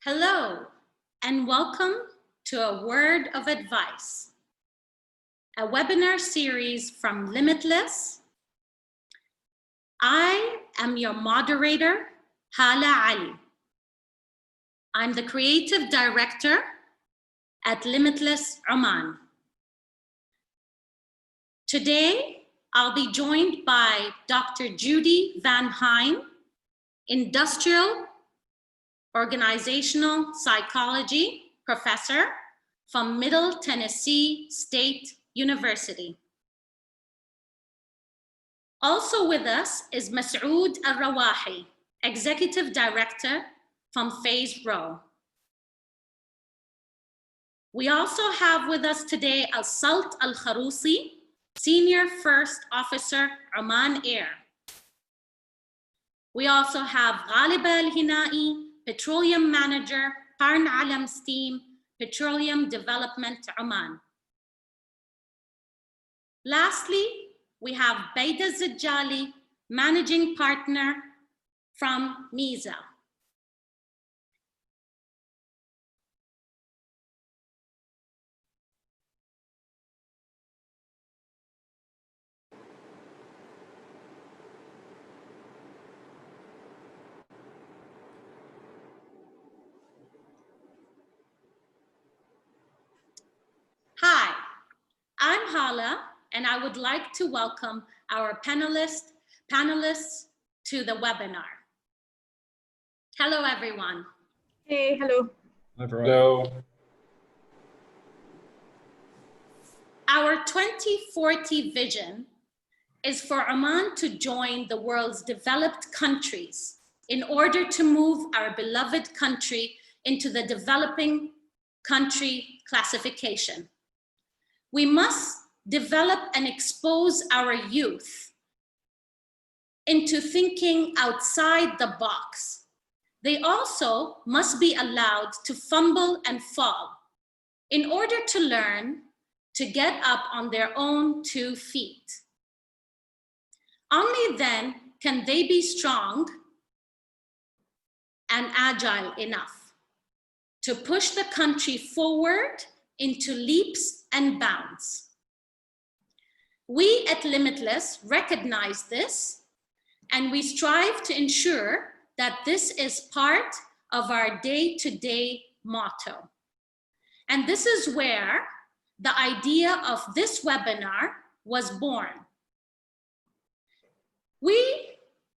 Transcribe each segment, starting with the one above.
Hello, and welcome to A Word of Advice, a webinar series from Limitless. I am your moderator, Hala Ali. I'm the creative director at Limitless Oman. Today, I'll be joined by Dr. Judy Van Hine, Industrial Organizational Psychology professor from Middle Tennessee State University. Also with us is Masoud Al-Rawahi, Executive Director from Phase Row. We also have with us today Al-Salt Al-Kharousi, Senior First Officer, Oman Air. We also have Ghaliba Al-Hinai, Petroleum Manager, Qarn Alam Steam, Petroleum Development, Oman. Lastly, we have Baida Zijjali, Managing Partner from MISA. Hi, I'm Hala, and I would like to welcome our panelists to the webinar. Hello, everyone. Hey, hello. Hello. Our 2040 vision is for Oman to join the world's developed countries in order to move our beloved country into the developing country classification. We must develop and expose our youth into thinking outside the box. They also must be allowed to fumble and fall in order to learn to get up on their own 2 feet. Only then can they be strong and agile enough to push the country forward into leaps and bounds. We at Limitless recognize this, and we strive to ensure that this is part of our day-to-day motto. And this is where the idea of this webinar was born. We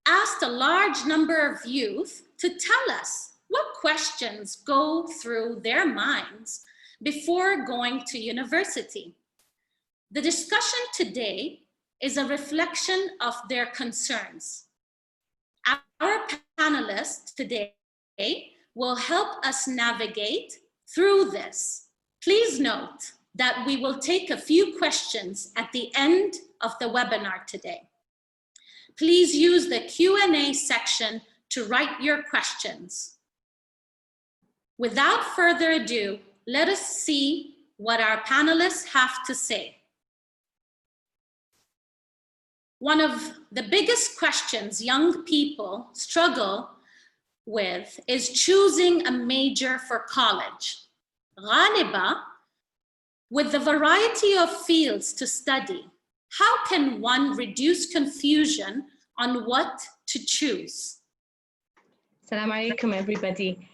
asked a large number of youth to tell us what questions go through their minds before going to university. The discussion today is a reflection of their concerns. Our panelists today will help us navigate through this. Please note that we will take a few questions at the end of the webinar today. Please use the Q&A section to write your questions. Without further ado, let us see what our panelists have to say. One of the biggest questions young people struggle with is choosing a major for college. Ghaliba, with the variety of fields to study, how can one reduce confusion on what to choose? Assalamu alaikum, everybody.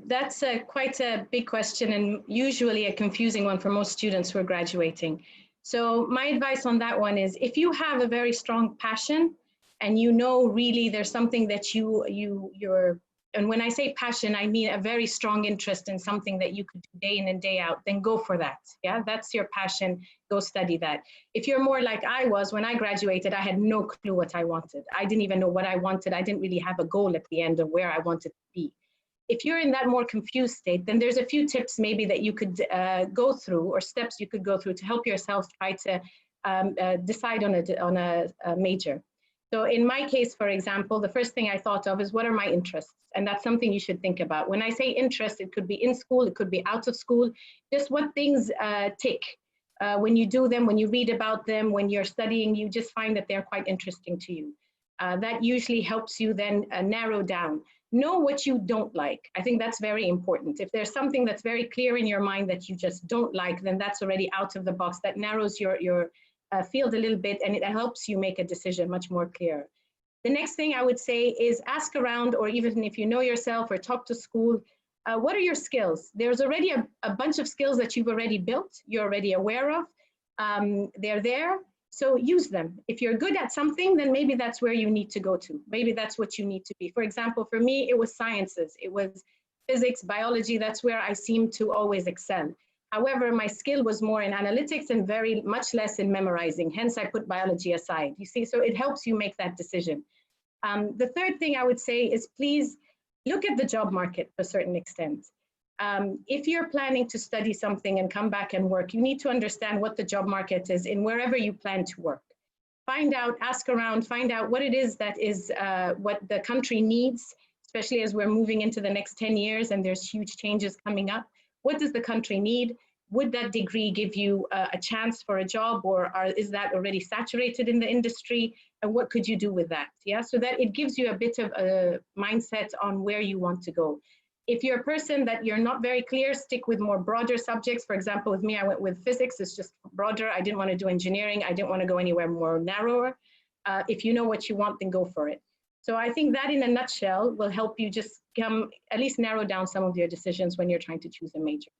That's quite a big question and usually a confusing one for most students who are graduating. So my advice on that one is if you have a very strong passion and you know really there's something that you're, and when I say passion, I mean a very strong interest in something that you could do day in and day out, then go for that. Yeah, that's your passion, go study that. If you're more like I was, when I graduated, I had no clue what I wanted. I didn't even know what I wanted. I didn't really have a goal at the end of where I wanted to be. If you're in that more confused state, then there's a few tips maybe that you could go through or steps you could go through to help yourself try to decide on a major. So in my case, for example, the first thing I thought of is what are my interests? And that's something you should think about. When I say interest, it could be in school, it could be out of school, just what things tick. When you do them, when you read about them, when you're studying, you just find that they're quite interesting to you. That usually helps you then narrow down. know what you don't like. I think that's very important. If there's something that's very clear in your mind that you just don't like, then that's already out of the box. That narrows your field a little bit, and it helps you make a decision much more clear. The next thing I would say is ask around, or even if you know yourself or talk to school, what are your skills? There's already a bunch of skills that you've already built, you're already aware of. They're there, so use them. If you're good at something, then maybe that's where you need to go to. Maybe that's what you need to be. For example, for me, it was sciences. It was physics, biology. That's where I seem to always excel. However, my skill was more in analytics and very much less in memorizing. Hence, I put biology aside. You see, so it helps you make that decision. The third thing I would say is please look at the job market to a certain extent. If you're planning to study something and come back and work, you need to understand what the job market is in wherever you plan to work. Find out, ask around, find out what it is that is what the country needs, especially as we're moving into the next 10 years and there's huge changes coming up. What does the country need? Would that degree give you a chance for a job, or is that already saturated in the industry? And what could you do with that? Yeah, so that it gives you a bit of a mindset on where you want to go. If you're a person that you're not very clear, stick with more broader subjects. For example, with me, I went with physics. It's just broader. I didn't want to do engineering. I didn't want to go anywhere more narrower. If you know what you want, then go for it. So I think that in a nutshell will help you just at least narrow down some of your decisions when you're trying to choose a major.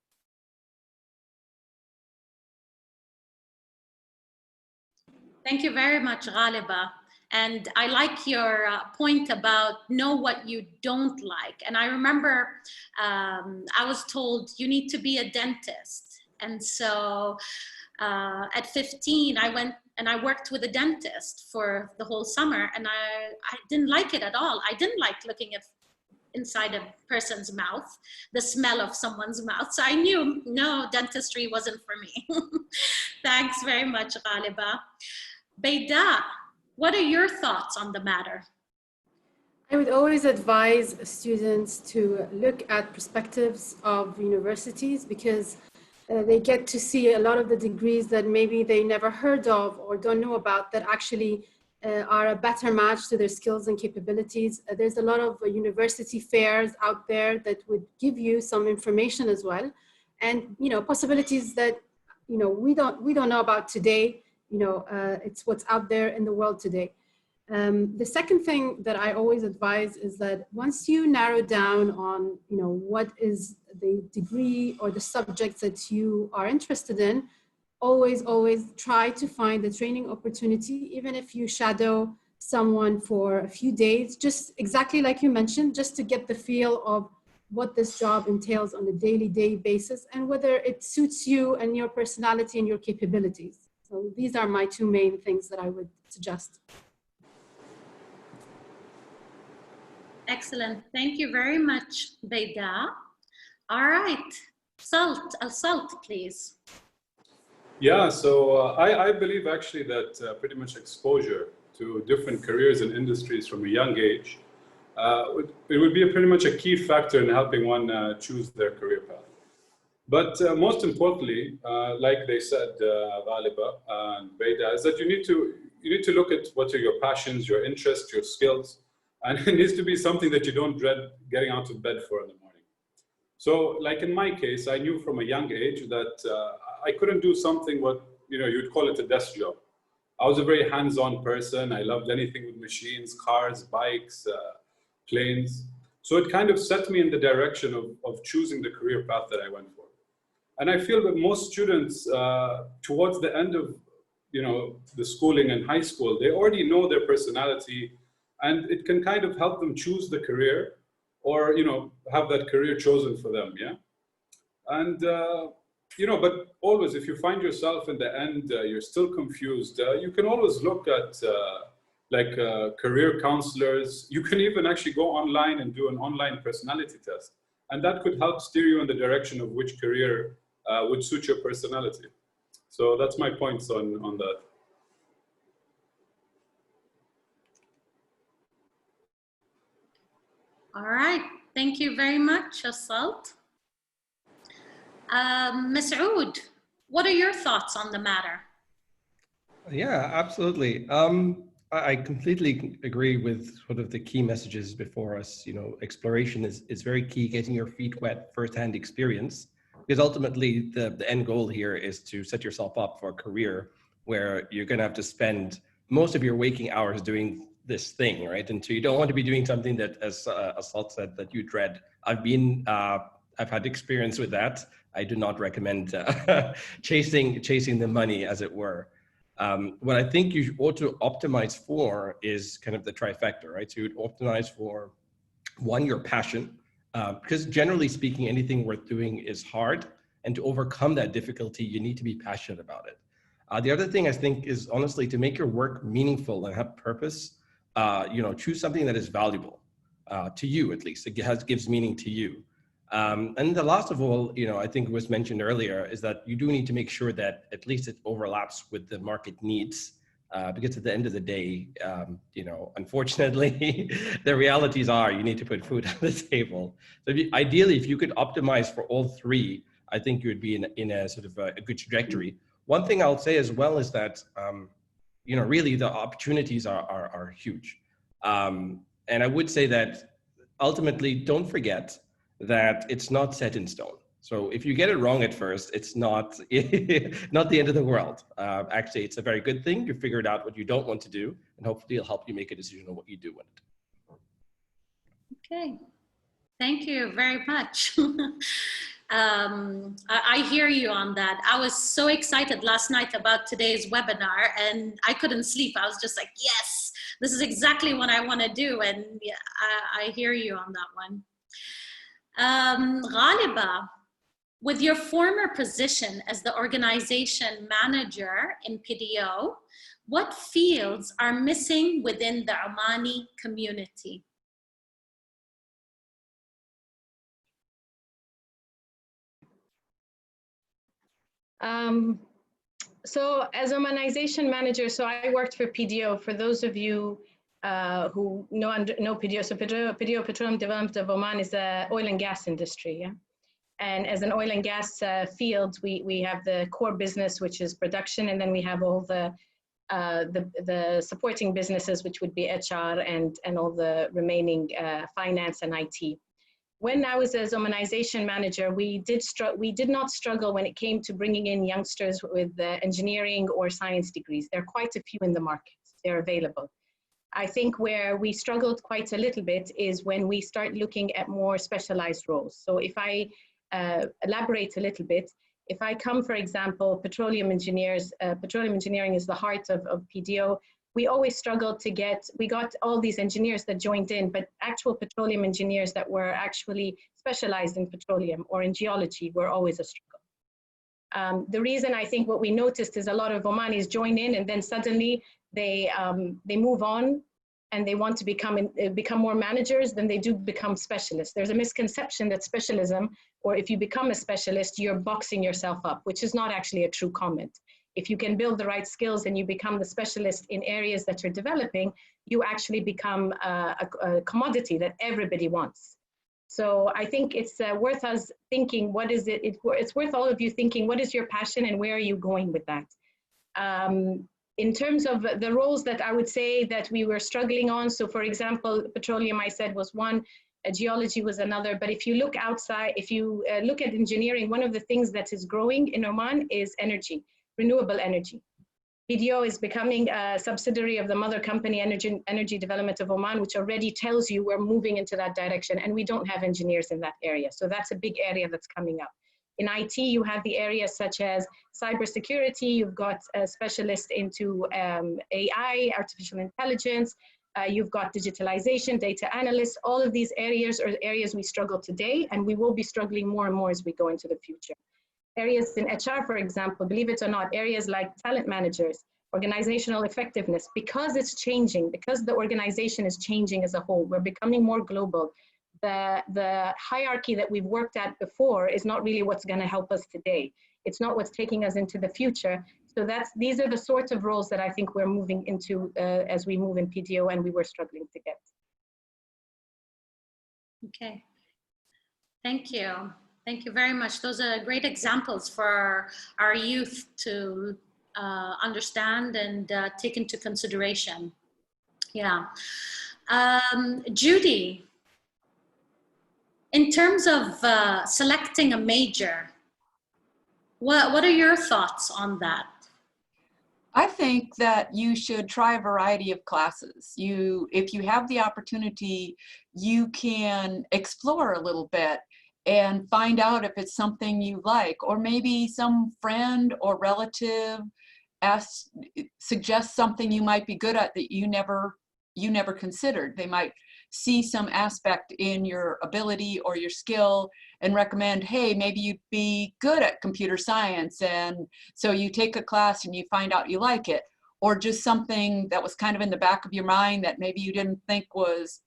Thank you very much, Ghaliba. And I like your point about know what you don't like. And I remember I was told you need to be a dentist. And so at 15, I went and I worked with a dentist for the whole summer. And I didn't like it at all. I didn't like looking at inside a person's mouth, the smell of someone's mouth. So I knew, no, dentistry wasn't for me. Thanks very much, Ghaliba. Bayda, what are your thoughts on the matter? I would always advise students to look at perspectives of universities, because they get to see a lot of the degrees that maybe they never heard of or don't know about that actually are a better match to their skills and capabilities. There's a lot of university fairs out there that would give you some information as well, and possibilities that we don't know about today. It's what's out there in the world today. The second thing that I always advise is that once you narrow down on what is the degree or the subjects that you are interested in, always try to find the training opportunity, even if you shadow someone for a few days, just exactly like you mentioned, just to get the feel of what this job entails on a day basis and whether it suits you and your personality and your capabilities. So these are my two main things that I would suggest. Excellent. Thank you very much, Bayda. All right, Salt, please. Yeah, so I believe actually that pretty much exposure to different careers and industries from a young age, it would be pretty much a key factor in helping one choose their career path. But most importantly, like they said, Ghaliba and Bayda, is that you need to look at what are your passions, your interests, your skills, and it needs to be something that you don't dread getting out of bed for in the morning. So, like in my case, I knew from a young age that I couldn't do something what you'd call it a desk job. I was a very hands-on person. I loved anything with machines, cars, bikes, planes. So it kind of set me in the direction of choosing the career path that I went for. And I feel that most students, towards the end of the schooling and high school, they already know their personality, and it can kind of help them choose the career, or have that career chosen for them. Yeah, and but always, if you find yourself in the end you're still confused, you can always look at career counselors. You can even actually go online and do an online personality test, and that could help steer you in the direction of which career would suit your personality. So that's my points on that. All right, thank you very much, Salt. Masood, what are your thoughts on the matter? Yeah, absolutely. I completely agree with sort of the key messages before us. You know, exploration is very key, getting your feet wet, firsthand experience, because ultimately the end goal here is to set yourself up for a career where you're going to have to spend most of your waking hours doing this thing, right? And so you don't want to be doing something that, as Asad said, that you dread. I've had experience with that. I do not recommend chasing the money, as it were. What I think you ought to optimize for is kind of the trifecta, right? So you'd optimize for, one, your passion, because generally speaking, anything worth doing is hard. And to overcome that difficulty, you need to be passionate about it. The other thing I think is honestly to make your work meaningful and have purpose. Choose something that is valuable to you, at least. It gives meaning to you. And the last of all, I think was mentioned earlier, is that you do need to make sure that at least it overlaps with the market needs, because at the end of the day, unfortunately, the realities are you need to put food on the table. So ideally, if you could optimize for all three, I think you would be in a sort of a good trajectory. One thing I'll say as well is that, really the opportunities are huge. And I would say that ultimately, don't forget that it's not set in stone. So if you get it wrong at first, it's not, not the end of the world. Actually, it's a very good thing. You figured out what you don't want to do, and hopefully it'll help you make a decision on what you do want to do. Okay, thank you very much. I hear you on that. I was so excited last night about today's webinar, and I couldn't sleep. I was just like, yes, this is exactly what I want to do. And yeah, I hear you on that one. Ghaliba, with your former position as the organization manager in PDO, what fields are missing within the Omani community? So as Omanization manager, so I worked for PDO. For those of you who know PDO, so PDO Petroleum Development of Oman is the oil and gas industry, yeah? And as an oil and gas field, we have the core business, which is production, and then we have all the supporting businesses, which would be HR and all the remaining finance and IT. When I was as Omanization manager, we did not struggle when it came to bringing in youngsters with engineering or science degrees. There are quite a few in the market. They're available. I think where we struggled quite a little bit is when we start looking at more specialized roles. So if I elaborate a little bit, if I come, for example, petroleum engineers, petroleum engineering is the heart of PDO. We always struggled to we got all these engineers that joined in, but actual petroleum engineers that were actually specialized in petroleum or in geology were always a struggle. The reason I think what we noticed is a lot of Omanis join in and then suddenly they move on and they want to become more managers than they do become specialists. There's a misconception that specialism, or if you become a specialist, you're boxing yourself up, which is not actually a true comment. If you can build the right skills and you become the specialist in areas that you're developing, you actually become a commodity that everybody wants. So I think it's worth us thinking, what is it? It's worth all of you thinking, what is your passion and where are you going with that? In terms of the roles that I would say that we were struggling on, so for example, petroleum I said was one, geology was another, but if you look outside, if you look at engineering, one of the things that is growing in Oman is energy. Renewable energy. PDO is becoming a subsidiary of the mother company, Energy Development of Oman, which already tells you we're moving into that direction, and we don't have engineers in that area. So that's a big area that's coming up. In IT, you have the areas such as cybersecurity, you've got a specialist into AI, artificial intelligence, you've got digitalization, data analysts. All of these areas are areas we struggle today, and we will be struggling more and more as we go into the future. Areas in HR, for example, believe it or not, areas like talent managers, organizational effectiveness, because it's changing, because the organization is changing as a whole, we're becoming more global. The hierarchy that we've worked at before is not really what's going to help us today. It's not what's taking us into the future. So these are the sorts of roles that I think we're moving into as we move in PDO and we were struggling to get. Okay, thank you. Thank you very much. Those are great examples for our youth to understand and take into consideration. Yeah. Judy, in terms of selecting a major, what are your thoughts on that? I think that you should try a variety of classes. If you have the opportunity, you can explore a little bit and find out if it's something you like, or maybe some friend or relative suggests something you might be good at that you never considered. They might see some aspect in your ability or your skill and recommend, hey, maybe you'd be good at computer science. And so you take a class and you find out you like it, or just something that was kind of in the back of your mind that maybe you didn't think was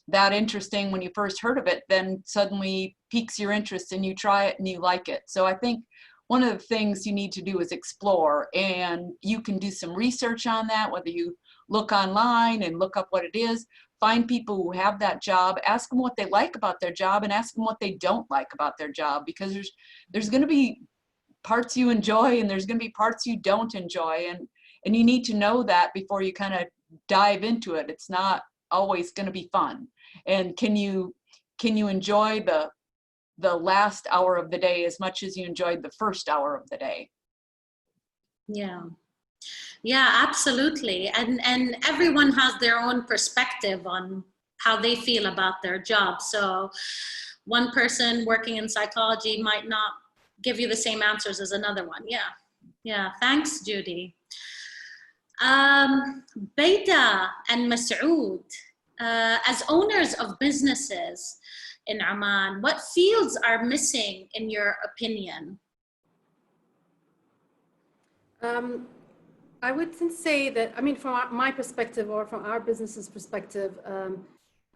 that interesting when you first heard of it, then suddenly piques your interest and you try it and you like it. So I think one of the things you need to do is explore, and you can do some research on that, whether you look online and look up what it is, find people who have that job, ask them what they like about their job, and ask them what they don't like about their job, because there's going to be parts you enjoy and there's going to be parts you don't enjoy, and you need to know that before you kind of dive into it. It's not always going to be fun. And can you enjoy the last hour of the day as much as you enjoyed the first hour of the day? Yeah, absolutely. And everyone has their own perspective on how they feel about their job. So one person working in psychology might not give you the same answers as another one. Yeah. Thanks, Judy. Beida and Masood, as owners of businesses in Oman, what fields are missing in your opinion? I wouldn't say that, I mean, from my perspective or from our business's perspective,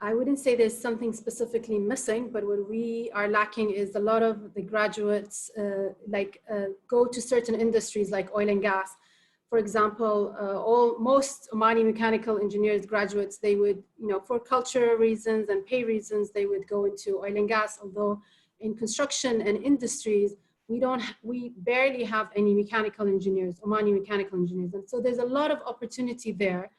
I wouldn't say there's something specifically missing, but what we are lacking is a lot of the graduates go to certain industries like oil and gas. For example, most Omani mechanical engineers graduates, they would, for cultural reasons and pay reasons, they would go into oil and gas, although in construction and industries, we barely have any mechanical engineers, Omani mechanical engineers. And so there's a lot of opportunity there.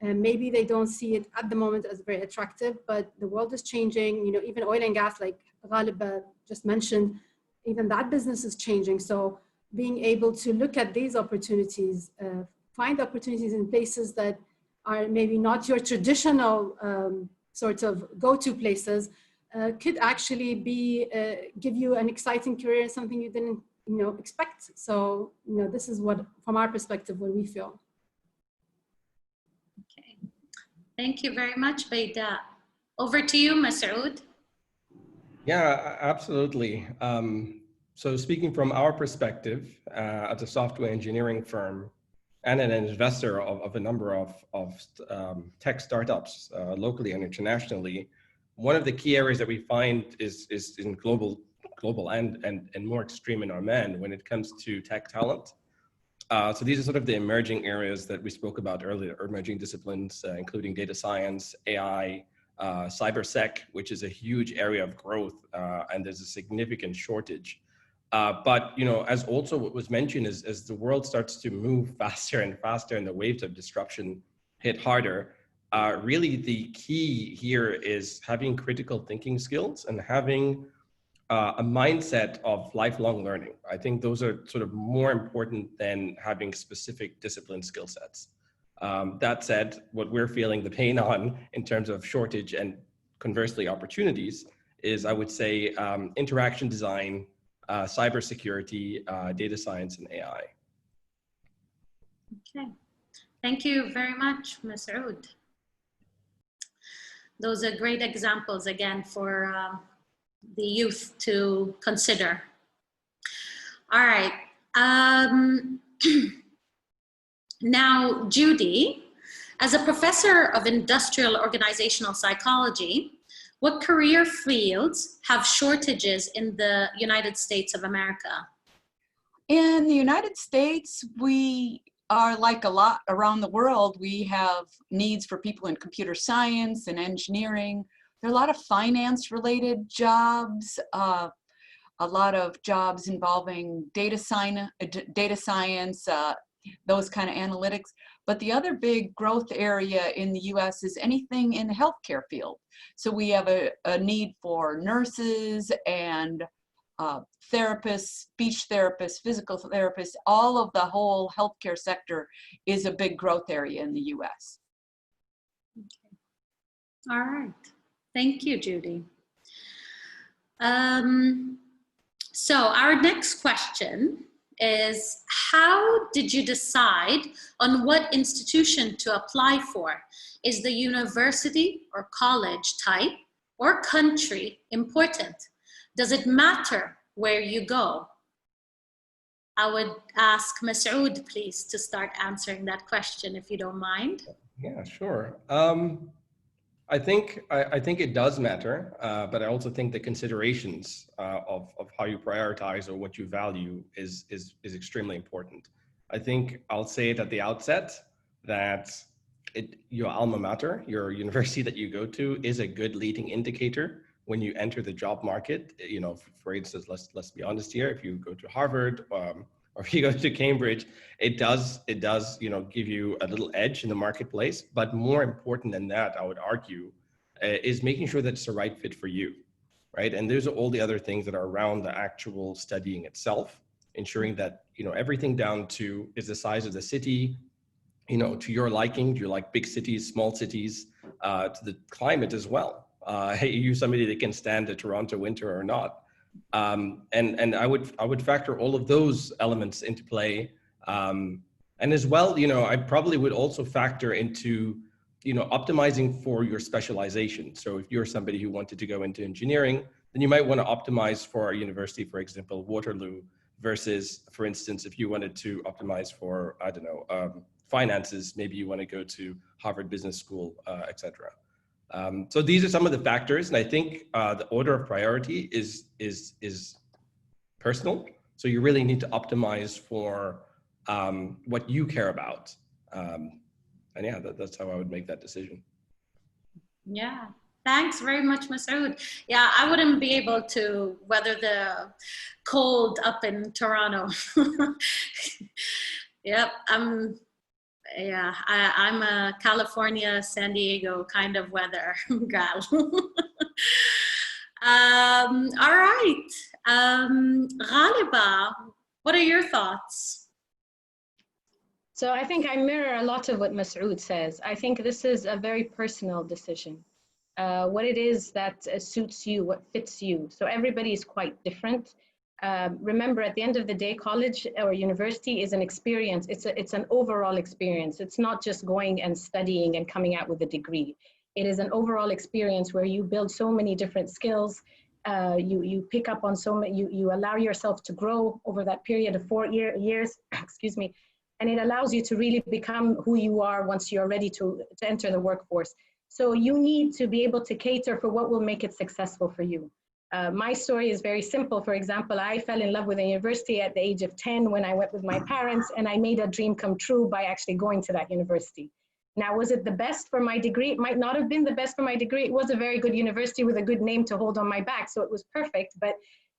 And maybe they don't see it at the moment as very attractive, but the world is changing. Even oil and gas, like Ghalib just mentioned, even that business is changing. So being able to look at these opportunities, find opportunities in places that are maybe not your traditional sort of go-to places, could actually give you an exciting career and something you didn't expect. So this is what, from our perspective, what we feel. Okay, thank you very much, Beida. Over to you, Masood. Yeah, absolutely. So speaking from our perspective, as a software engineering firm and an investor of a number of tech startups locally and internationally, one of the key areas that we find is in global and more extreme in Oman when it comes to tech talent. So these are sort of the emerging areas that we spoke about earlier, emerging disciplines, including data science, AI, cybersec, which is a huge area of growth, and there's a significant shortage. But as also what was mentioned, is as the world starts to move faster and faster and the waves of disruption hit harder, really the key here is having critical thinking skills and having a mindset of lifelong learning. I think those are sort of more important than having specific discipline skill sets. That said, what we're feeling the pain on in terms of shortage and conversely opportunities is, I would say, interaction design, cybersecurity, data science, and AI. Okay, thank you very much, Masood. Those are great examples, again, for the youth to consider. All right. Now, Judy, as a professor of industrial organizational psychology, what career fields have shortages in the United States of America? In the United States, we are like a lot around the world. We have needs for people in computer science and engineering. There are a lot of finance related jobs, a lot of jobs involving data science, those kind of analytics. But the other big growth area in the US is anything in the healthcare field. So we have a need for nurses and therapists, speech therapists, physical therapists. All of the whole healthcare sector is a big growth area in the US. Okay. All right. Thank you, Judy. So our next question is, how did you decide on what institution to apply for? Is the university or college type or country important? Does it matter where you go? I would ask Masood, please, to start answering that question, if you don't mind. Yeah, sure. I think it does matter, but I also think the considerations of how you prioritize or what you value is extremely important. I think I'll say it at the outset that your alma mater, your university that you go to, is a good leading indicator when you enter the job market. You know, for instance, let's be honest here. If you go to Harvard or if you go to Cambridge, it does give you a little edge in the marketplace. But more important than that, I would argue, is making sure that it's the right fit for you, right? And there's all the other things that are around the actual studying itself, ensuring that everything down to is the size of the city, to your liking. Do you like big cities, small cities, to the climate as well? Are you somebody that can stand the Toronto winter or not? And I would factor all of those elements into play. And as well, I probably would also factor into, optimizing for your specialization. So if you're somebody who wanted to go into engineering, then you might want to optimize for a university, for example, Waterloo, versus, for instance, if you wanted to optimize for, finances, maybe you want to go to Harvard Business School, et cetera. So these are some of the factors, and I think the order of priority is personal. So you really need to optimize for what you care about, and yeah, that's how I would make that decision. Yeah, thanks very much, Masood. Yeah, I wouldn't be able to weather the cold up in Toronto. Yep, I'm a California, San Diego kind of weather gal. All right, Ghaliba, what are your thoughts? So I think I mirror a lot of what Masood says. I think this is a very personal decision. What it is that suits you, what fits you. So everybody is quite different. Remember, at the end of the day, college or university is an experience. It's an overall experience. It's not just going and studying and coming out with a degree. It is an overall experience where you build so many different skills. You pick up on so many, you allow yourself to grow over that period of 4 years, excuse me, and it allows you to really become who you are once you're ready to enter the workforce. So you need to be able to cater for what will make it successful for you. My story is very simple. For example, I fell in love with a university at the age of 10 when I went with my parents, and I made a dream come true by actually going to that university. Now, was it the best for my degree? It might not have been the best for my degree. It was a very good university with a good name to hold on my back, so it was perfect, but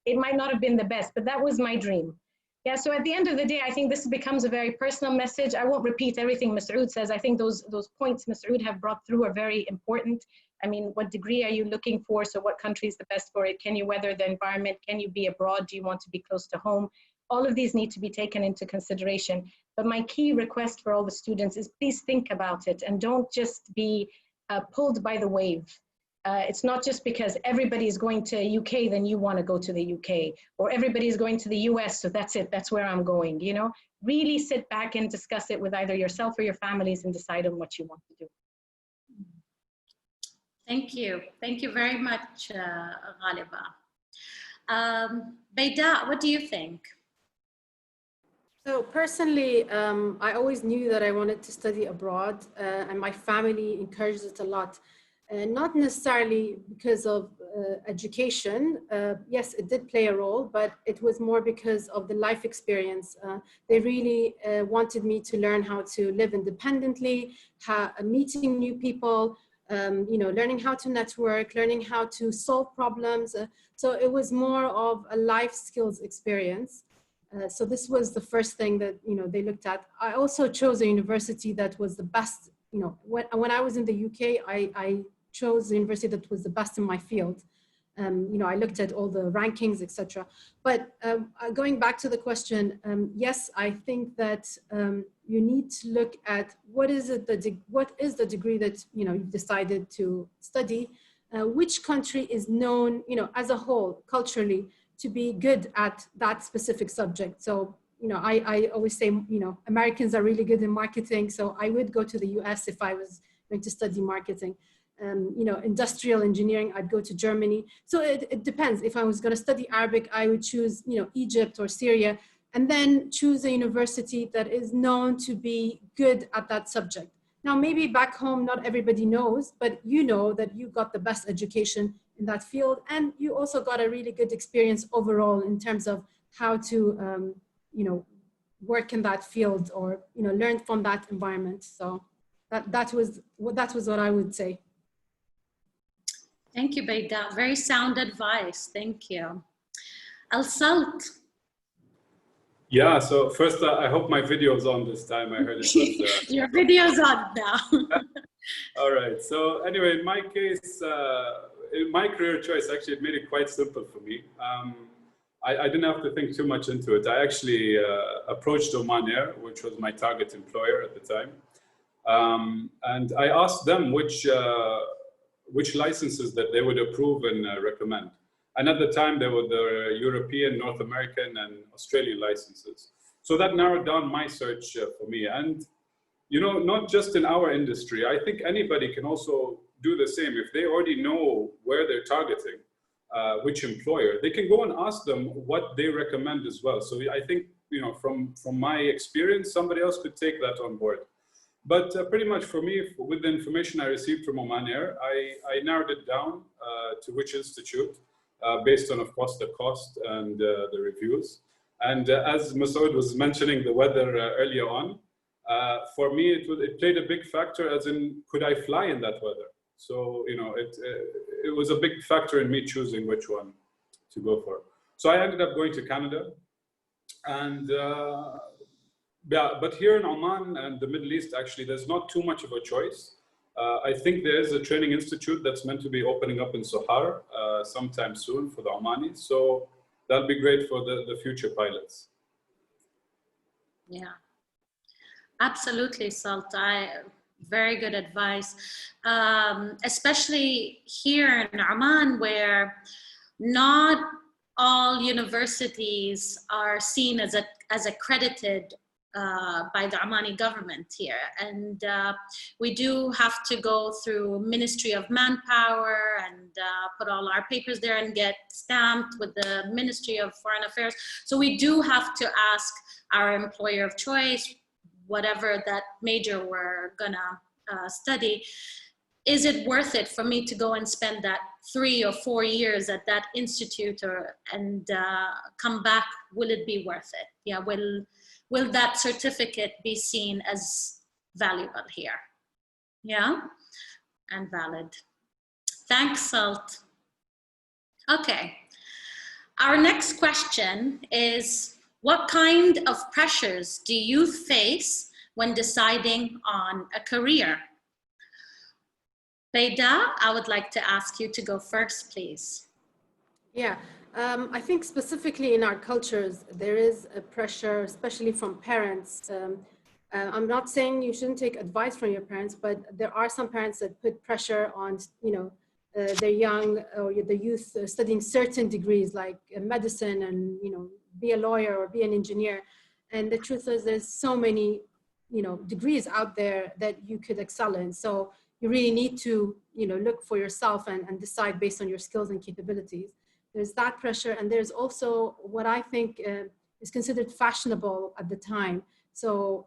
it might not have been the best, but that was my dream. Yeah, so at the end of the day, I think this becomes a very personal message. I won't repeat everything Masood says. I think those points Masood have brought through are very important. I mean, what degree are you looking for? So what country is the best for it? Can you weather the environment? Can you be abroad? Do you want to be close to home? All of these need to be taken into consideration. But my key request for all the students is please think about it and don't just be pulled by the wave. It's not just because everybody is going to UK, then you want to go to the UK, or everybody is going to the US, so that's it, that's where I'm going, Really sit back and discuss it with either yourself or your families and decide on what you want to do. Thank you. Thank you very much, Ghaliba. Bayda, what do you think? So personally, I always knew that I wanted to study abroad, and my family encouraged it a lot. Not necessarily because of education. Yes, it did play a role, but it was more because of the life experience. They really wanted me to learn how to live independently, meeting new people, learning how to network, learning how to solve problems. So it was more of a life skills experience. So this was the first thing that, you know, they looked at. I also chose a university that was the best, you know, when I was in the UK, I chose the university that was the best in my field. You know, I looked at all the rankings, etc. But going back to the question, yes, I think that you need to look at what is the degree that, you know, you've decided to study, which country is known, you know, as a whole culturally to be good at that specific subject. So, you know, I always say, you know, Americans are really good in marketing, so I would go to the US if I was going to study marketing. You know, industrial engineering, I'd go to Germany. So it depends. If I was going to study Arabic, I would choose, you know, Egypt or Syria, and then choose a university that is known to be good at that subject. Now, maybe back home, not everybody knows, but you know that you got the best education in that field, and you also got a really good experience overall in terms of how to, you know, work in that field, or, you know, learn from that environment. So that was what I would say. Thank you, Bayda. Very sound advice. Thank you. Al-Salt. Yeah, so first, I hope my video is on this time. I heard it was... Your video's on now. All right. So anyway, in my case, in my career choice, actually, it made it quite simple for me. I didn't have to think too much into it. I actually approached Oman Air, which was my target employer at the time. And I asked them which licenses that they would approve and recommend. And at the time, there were the European, North American, and Australian licenses. So that narrowed down my search for me. And, you know, not just in our industry, I think anybody can also do the same. If they already know where they're targeting, which employer, they can go and ask them what they recommend as well. So I think, you know, from my experience, somebody else could take that on board. But pretty much for me, with the information I received from Oman Air, I narrowed it down to which institute, based on, of course, the cost and the reviews. And as Masoud was mentioning the weather earlier on, for me, it played a big factor, as in, could I fly in that weather? So, you know, it was a big factor in me choosing which one to go for. So I ended up going to Canada. And yeah, but here in Oman and the Middle East, actually, there's not too much of a choice. I think there is a training institute that's meant to be opening up in Sohar sometime soon for the Omanis. So that'll be great for the future pilots. Yeah, absolutely, Salt. Very good advice, especially here in Oman, where not all universities are seen as accredited by the Omani government here. And we do have to go through Ministry of Manpower and put all our papers there and get stamped with the Ministry of Foreign Affairs. So we do have to ask our employer of choice, whatever that major we're gonna study, is it worth it for me to go and spend that 3 or 4 years at that institute and come back? Will it be worth it? Yeah, will that certificate be seen as valuable here? Yeah, and valid. Thanks, Salt. Okay, our next question is, what kind of pressures do you face when deciding on a career? Bayda, I would like to ask you to go first, please. Yeah. I think specifically in our cultures, there is a pressure, especially from parents. I'm not saying you shouldn't take advice from your parents, but there are some parents that put pressure on, you know, their young or the youth studying certain degrees like medicine and, you know, be a lawyer or be an engineer. And the truth is there's so many, you know, degrees out there that you could excel in. So you really need to, you know, look for yourself and decide based on your skills and capabilities. There's that pressure, and there's also what I think is considered fashionable at the time. So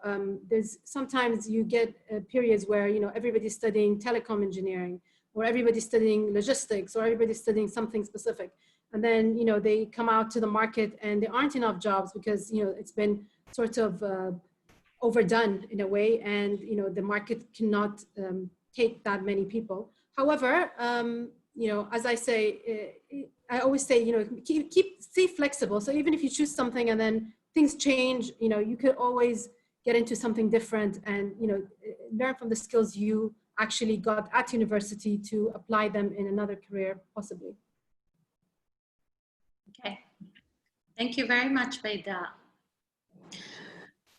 there's sometimes you get periods where, you know, everybody's studying telecom engineering, or everybody's studying logistics, or everybody's studying something specific. And then, you know, they come out to the market and there aren't enough jobs because, you know, it's been sort of overdone in a way, and, you know, the market cannot take that many people. However, you know, as I say, I always say, you know, stay flexible. So even if you choose something and then things change, you know, you could always get into something different and, you know, learn from the skills you actually got at university to apply them in another career, possibly. Okay, thank you very much, Bayda.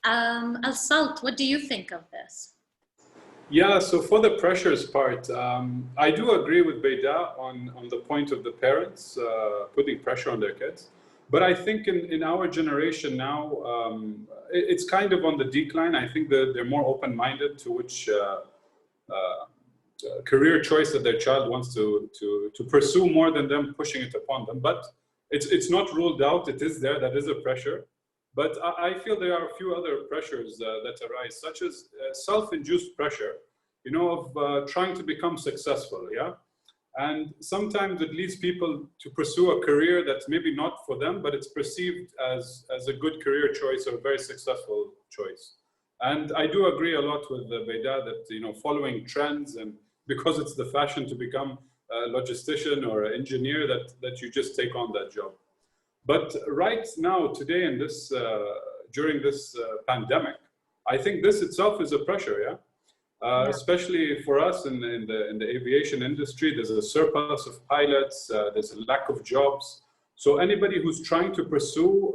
Al-Salt, what do you think of this? Yeah, so for the pressures part, I do agree with Bayda on the point of the parents putting pressure on their kids. But I think in our generation now, it's kind of on the decline. I think that they're more open-minded to which career choice that their child wants to pursue more than them pushing it upon them. But it's not ruled out. It is there. That is a pressure. But I feel there are a few other pressures that arise, such as self-induced pressure, you know, of trying to become successful, yeah? And sometimes it leads people to pursue a career that's maybe not for them, but it's perceived as a good career choice or a very successful choice. And I do agree a lot with Bayda that, you know, following trends and because it's the fashion to become a logistician or an engineer that you just take on that job. But right now, today, in this during this pandemic, I think this itself is a pressure, yeah. Especially for us in the aviation industry, there's a surplus of pilots. There's a lack of jobs. So anybody who's trying to pursue,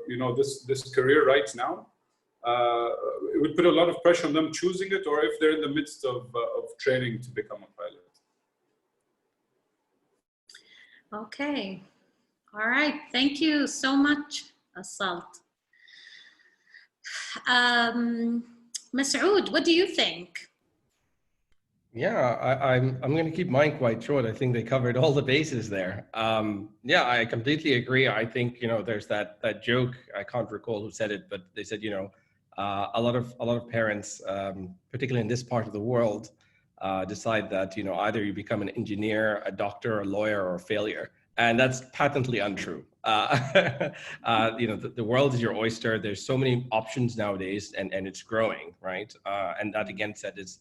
you know, this career right now, it would put a lot of pressure on them choosing it, or if they're in the midst of training to become a pilot. Okay. All right, thank you so much, Al-Salt. Masood, what do you think? Yeah, I'm going to keep mine quite short. I think they covered all the bases there. Yeah, I completely agree. I think, you know, there's that joke. I can't recall who said it, but they said, you know, a lot of parents, particularly in this part of the world, decide that, you know, either you become an engineer, a doctor, a lawyer, or a failure. And that's patently untrue. You know, the world is your oyster. There's so many options nowadays, and it's growing, right? And that again said is,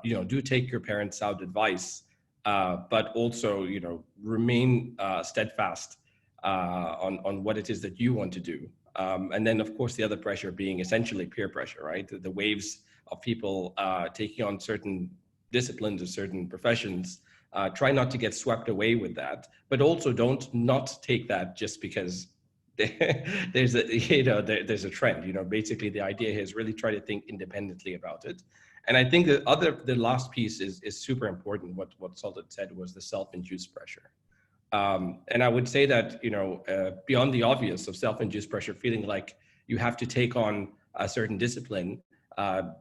you know, do take your parents' sound advice, but also, you know, remain steadfast on what it is that you want to do. And then, of course, the other pressure being essentially peer pressure, right? The waves of people taking on certain disciplines or certain professions. Try not to get swept away with that, but also don't not take that just because there's a, you know, there's a trend. You know, basically the idea here is really try to think independently about it. And I think the last piece is super important. What Sultan said was the self-induced pressure. And I would say that, you know, beyond the obvious of self-induced pressure, feeling like you have to take on a certain discipline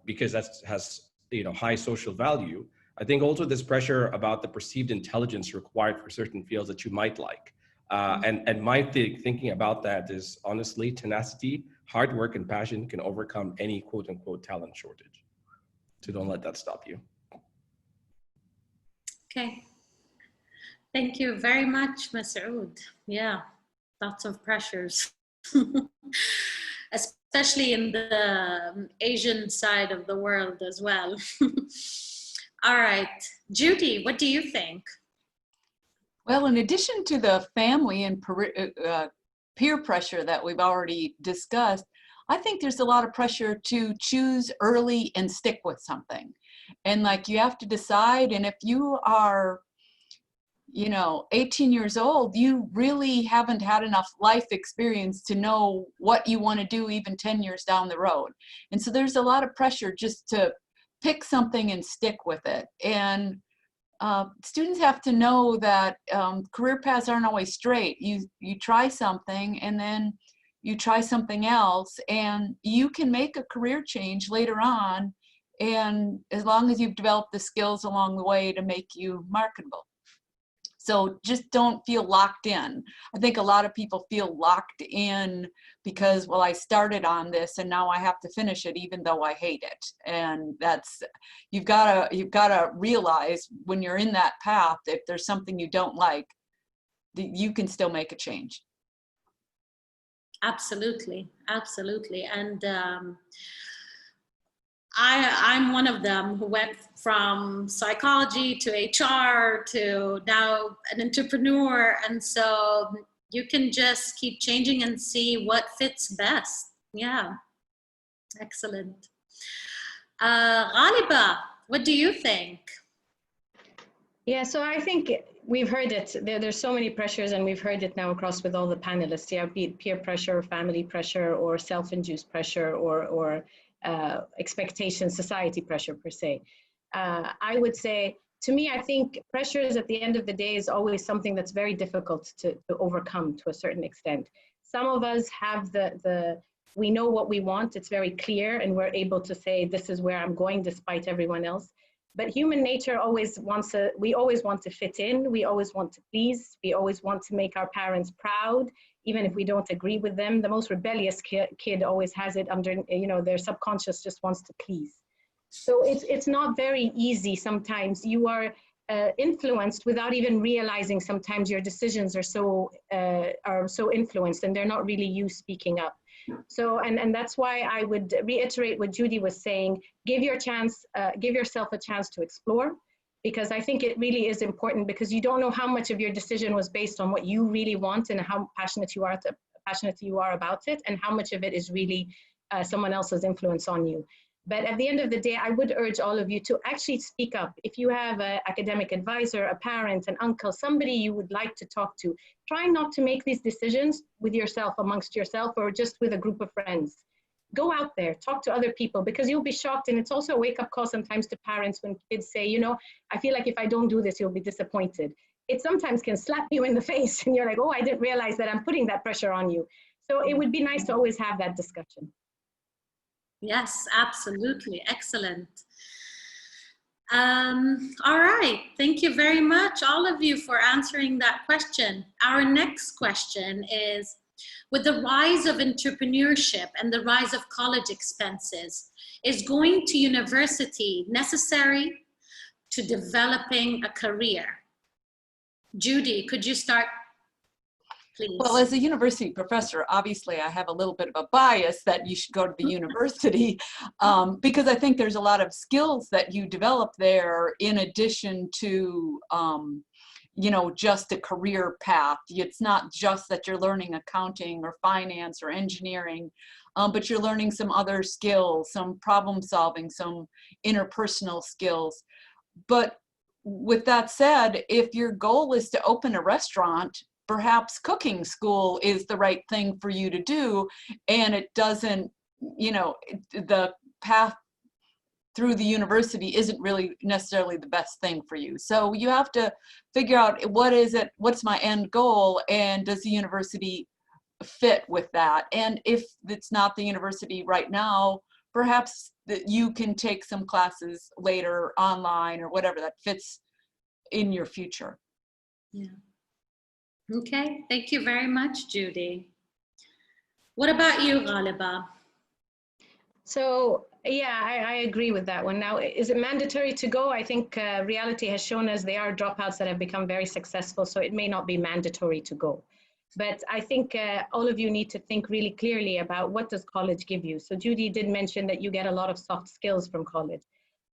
because that has, you know, high social value. I think also this pressure about the perceived intelligence required for certain fields that you might like. And my thinking about that is honestly, tenacity, hard work, and passion can overcome any quote unquote talent shortage. So don't let that stop you. Okay. Thank you very much, Masood. Yeah, lots of pressures, especially in the Asian side of the world as well. All right, Judy, what do you think? Well, in addition to the family and peer pressure that we've already discussed, I think there's a lot of pressure to choose early and stick with something. And like you have to decide, and if you are, you know, 18 years old, you really haven't had enough life experience to know what you want to do even 10 years down the road. And so there's a lot of pressure just to pick something and stick with it. And students have to know that career paths aren't always straight. You try something and then you try something else, and you can make a career change later on, and as long as you've developed the skills along the way to make you marketable. So just don't feel locked in. I think a lot of people feel locked in because, well, I started on this and now I have to finish it even though I hate it. And that's, you've got to realize when you're in that path, if there's something you don't like, you can still make a change. Absolutely, absolutely. And I'm one of them who went from psychology to HR to now an entrepreneur. And so You can just keep changing and see what fits best. Yeah, excellent. Ghaliba, what do you think? Yeah, so I think we've heard it. There's so many pressures, and we've heard it now across with all the panelists. Yeah, be it peer pressure, family pressure, or self-induced pressure, or expectation, society pressure per se. I would say, to me, I think pressures at the end of the day is always something that's very difficult to overcome to a certain extent. Some of us have we know what we want, it's very clear, and we're able to say, this is where I'm going despite everyone else. But human nature always we always want to fit in, we always want to please, we always want to make our parents proud, even if we don't agree with them. The most rebellious kid always has it under, their subconscious just wants to please. So it's not very easy sometimes. You are influenced without even realizing sometimes your decisions are so influenced, and they're not really you speaking up. So, and that's why I would reiterate what Judy was saying, give yourself a chance to explore, because I think it really is important, because you don't know how much of your decision was based on what you really want and how passionate you are about it, and how much of it is really someone else's influence on you. But at the end of the day, I would urge all of you to actually speak up. If you have an academic advisor, a parent, an uncle, somebody you would like to talk to, try not to make these decisions with yourself, amongst yourself, or just with a group of friends. Go out there, talk to other people, because you'll be shocked. And it's also a wake-up call sometimes to parents when kids say, I feel like if I don't do this, you'll be disappointed. It sometimes can slap you in the face and you're like, oh, I didn't realize that I'm putting that pressure on you. So it would be nice to always have that discussion. Yes, absolutely. Excellent. All right. Thank you very much, all of you, for answering that question. Our next question is, with the rise of entrepreneurship and the rise of college expenses, is going to university necessary to developing a career? Judy, could you start, please? Well, as a university professor, obviously I have a little bit of a bias that you should go to the university because I think there's a lot of skills that you develop there in addition to, just a career path. It's not just that you're learning accounting or finance or engineering, but you're learning some other skills, some problem solving, some interpersonal skills. But with that said, if your goal is to open a restaurant, perhaps cooking school is the right thing for you to do, and it doesn't, the path through the university isn't really necessarily the best thing for you. So you have to figure out what's my end goal, and does the university fit with that? And if it's not the university right now, perhaps that you can take some classes later online or whatever that fits in your future. Yeah. Okay, thank you very much, Judy. What about you, Ghaliba? So yeah, I agree with that one. Now, is it mandatory to go? I think reality has shown us there are dropouts that have become very successful, so it may not be mandatory to go. But I think all of you need to think really clearly about what does college give you. So Judy did mention that you get a lot of soft skills from college.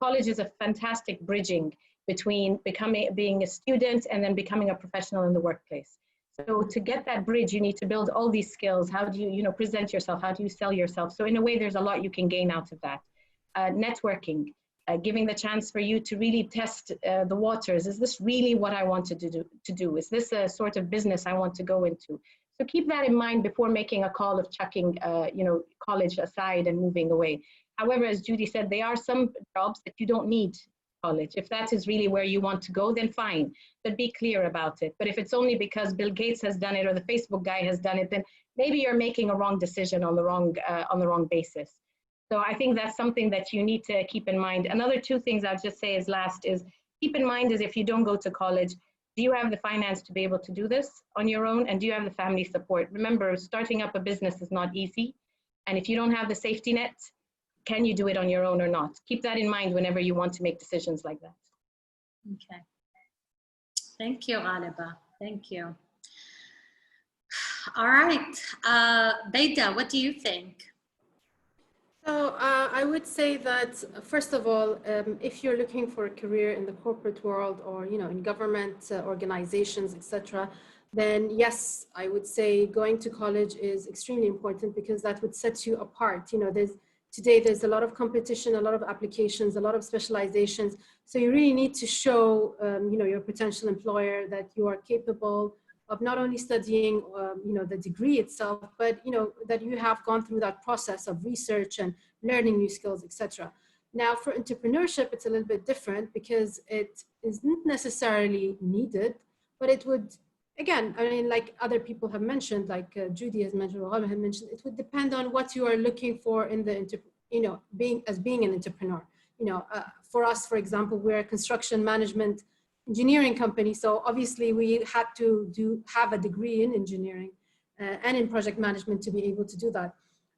College is a fantastic bridging between being a student and then becoming a professional in the workplace. So to get that bridge, you need to build all these skills. How do you, present yourself? How do you sell yourself? So in a way, there's a lot you can gain out of that. Networking, giving the chance for you to really test the waters. Is this really what I want to do? Is this a sort of business I want to go into? So keep that in mind before making a call of chucking, college aside and moving away. However, as Judy said, there are some jobs that you don't need college. If that is really where you want to go, then fine, but be clear about it. But if it's only because Bill Gates has done it or the Facebook guy has done it, then maybe you're making a wrong decision on the wrong basis. So I think that's something that you need to keep in mind. Another two things I'll just say is keep in mind is if you don't go to college, do you have the finance to be able to do this on your own? And do you have the family support? Remember, starting up a business is not easy. And if you don't have the safety net, can you do it on your own or not? Keep that in mind whenever you want to make decisions like that. Okay. Thank you, Ghaliba. Thank you. All right. Beida, what do you think? So I would say that, first of all, if you're looking for a career in the corporate world or, in government organizations, etc., then yes, I would say going to college is extremely important because that would set you apart. You know, today there's a lot of competition, a lot of applications, a lot of specializations. So you really need to show, you know, your potential employer that you are capable of not only studying, you know, the degree itself, but, you know, that you have gone through that process of research and learning new skills, etc. Now for entrepreneurship, it's a little bit different because it isn't necessarily needed, but it would, again, I mean, like other people have mentioned, like Judy has mentioned, or Rama has mentioned, it would depend on what you are looking for in the, you know, being an entrepreneur. You know, for us, for example, we're a construction management engineering company. So obviously we had to have a degree in engineering and in project management to be able to do that.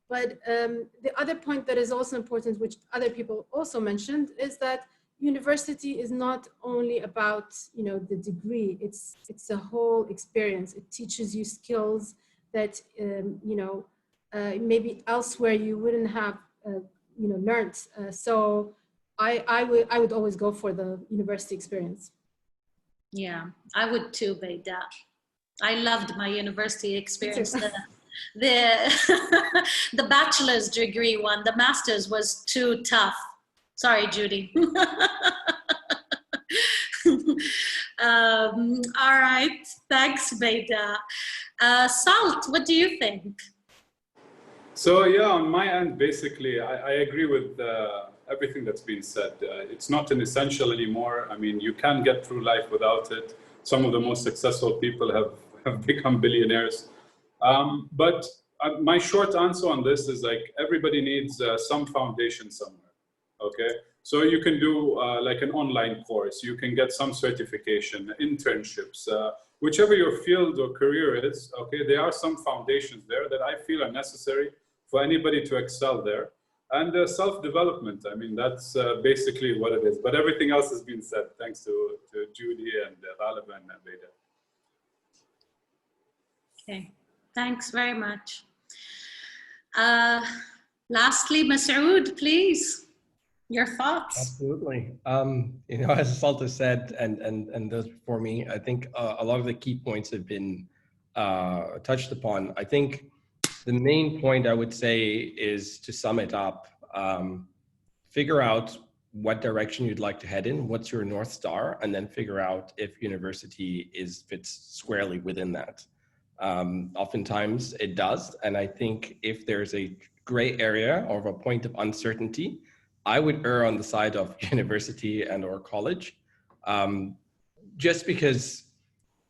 But the other point that is also important, which other people also mentioned, is that university is not only about, you know, the degree. It's a whole experience. It teaches you skills that you know, maybe elsewhere you wouldn't have you know, learned. So I would always go for the university experience. Yeah, I would too, Beida. I loved my university experience. The the bachelor's degree one, the master's was too tough. Sorry, Judy. All right, thanks, Beida. Salt, what do you think? So yeah, on my end, basically, I agree with everything that's been said. It's not an essential anymore. I mean, you can get through life without it. Some of the most successful people have become billionaires. But my short answer on this is like everybody needs some foundation somewhere, okay? So you can do like an online course, you can get some certification, internships, whichever your field or career is, okay? There are some foundations there that I feel are necessary for anybody to excel there. And self-development, I mean, that's basically what it is. But everything else has been said, thanks to Judy and Ghalib and Beida. Okay. Thanks very much. Lastly, Masood, please, your thoughts. Absolutely. You know, as Salta said, and those before me, I think a lot of the key points have been touched upon. I think the main point I would say is to sum it up, figure out what direction you'd like to head in, what's your North Star, and then figure out if university fits squarely within that. Oftentimes it does. And I think if there's a gray area or a point of uncertainty, I would err on the side of university and or college, just because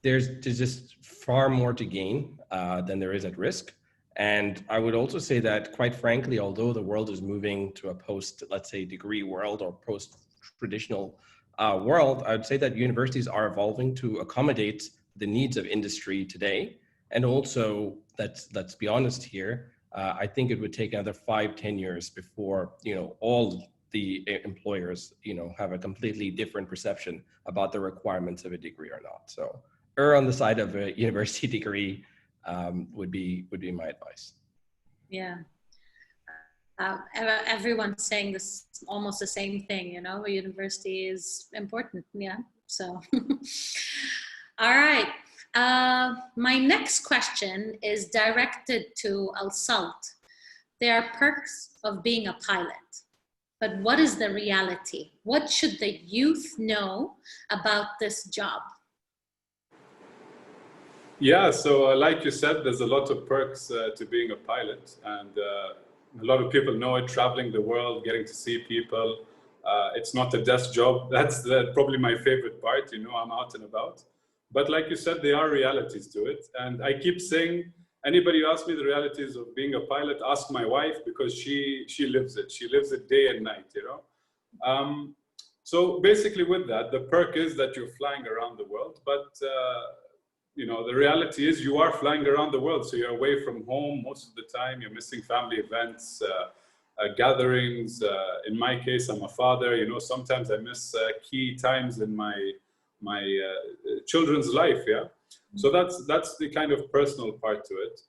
there's just far more to gain than there is at risk. And I would also say that, quite frankly, although the world is moving to a post, let's say, degree world or post-traditional world, I would say that universities are evolving to accommodate the needs of industry today. And also, let's be honest here, I think it would take another 5-10 years before, you know, all the employers, you know, have a completely different perception about the requirements of a degree or not. So err on the side of a university degree would be my advice. Yeah. Everyone's saying this, almost the same thing, you know, university is important. Yeah. So, all right. My next question is directed to Al-Salt. There are perks of being a pilot, but what is the reality? What should the youth know about this job? Yeah, so like you said, there's a lot of perks to being a pilot, and a lot of people know it, traveling the world, getting to see people. It's not a desk job. That's probably my favorite part, you know, I'm out and about. But like you said, there are realities to it. And I keep saying, anybody who asks me the realities of being a pilot, ask my wife, because she lives it. She lives it day and night, you know. So basically with that, the perk is that you're flying around the world. But, you know, the reality is you are flying around the world. So you're away from home most of the time. You're missing family events, gatherings. In my case, I'm a father. You know, sometimes I miss key times in my children's life, yeah. So that's the kind of personal part to it.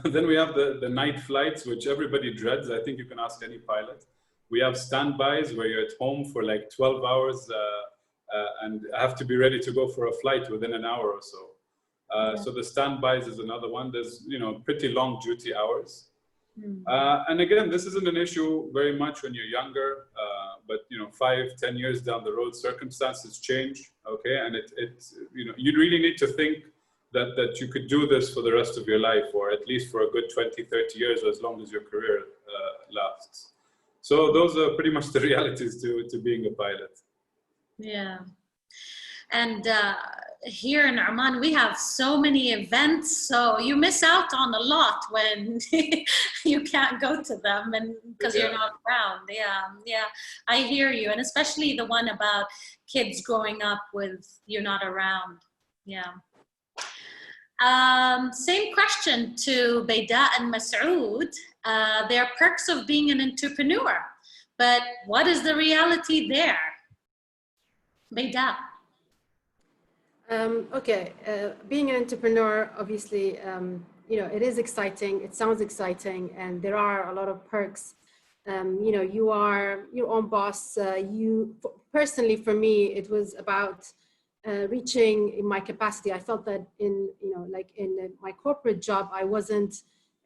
Then we have the night flights, which everybody dreads. I think you can ask any pilot. We have standbys where you're at home for like 12 hours and have to be ready to go for a flight within an hour or so. So the standbys is another one. There's, you know, pretty long duty hours. And again, this isn't an issue very much when you're younger, but you know, 5-10 years down the road, circumstances change, okay? And you know, you really need to think that you could do this for the rest of your life, or at least for a good 20-30 years, or as long as your career lasts. So those are pretty much the realities to being a pilot. Yeah. And here in Oman, we have so many events, so you miss out on a lot when you can't go to them, and because you're not around. Yeah, I hear you, and especially the one about kids growing up with you're not around. Yeah. Same question to Bayda and Masoud. There are perks of being an entrepreneur, but what is the reality there? Bayda. Okay, being an entrepreneur, obviously, you know, it is exciting. It sounds exciting, and there are a lot of perks. You know, you are your own boss. Personally, for me, it was about reaching my capacity. I felt that in, you know, like in my corporate job, I wasn't,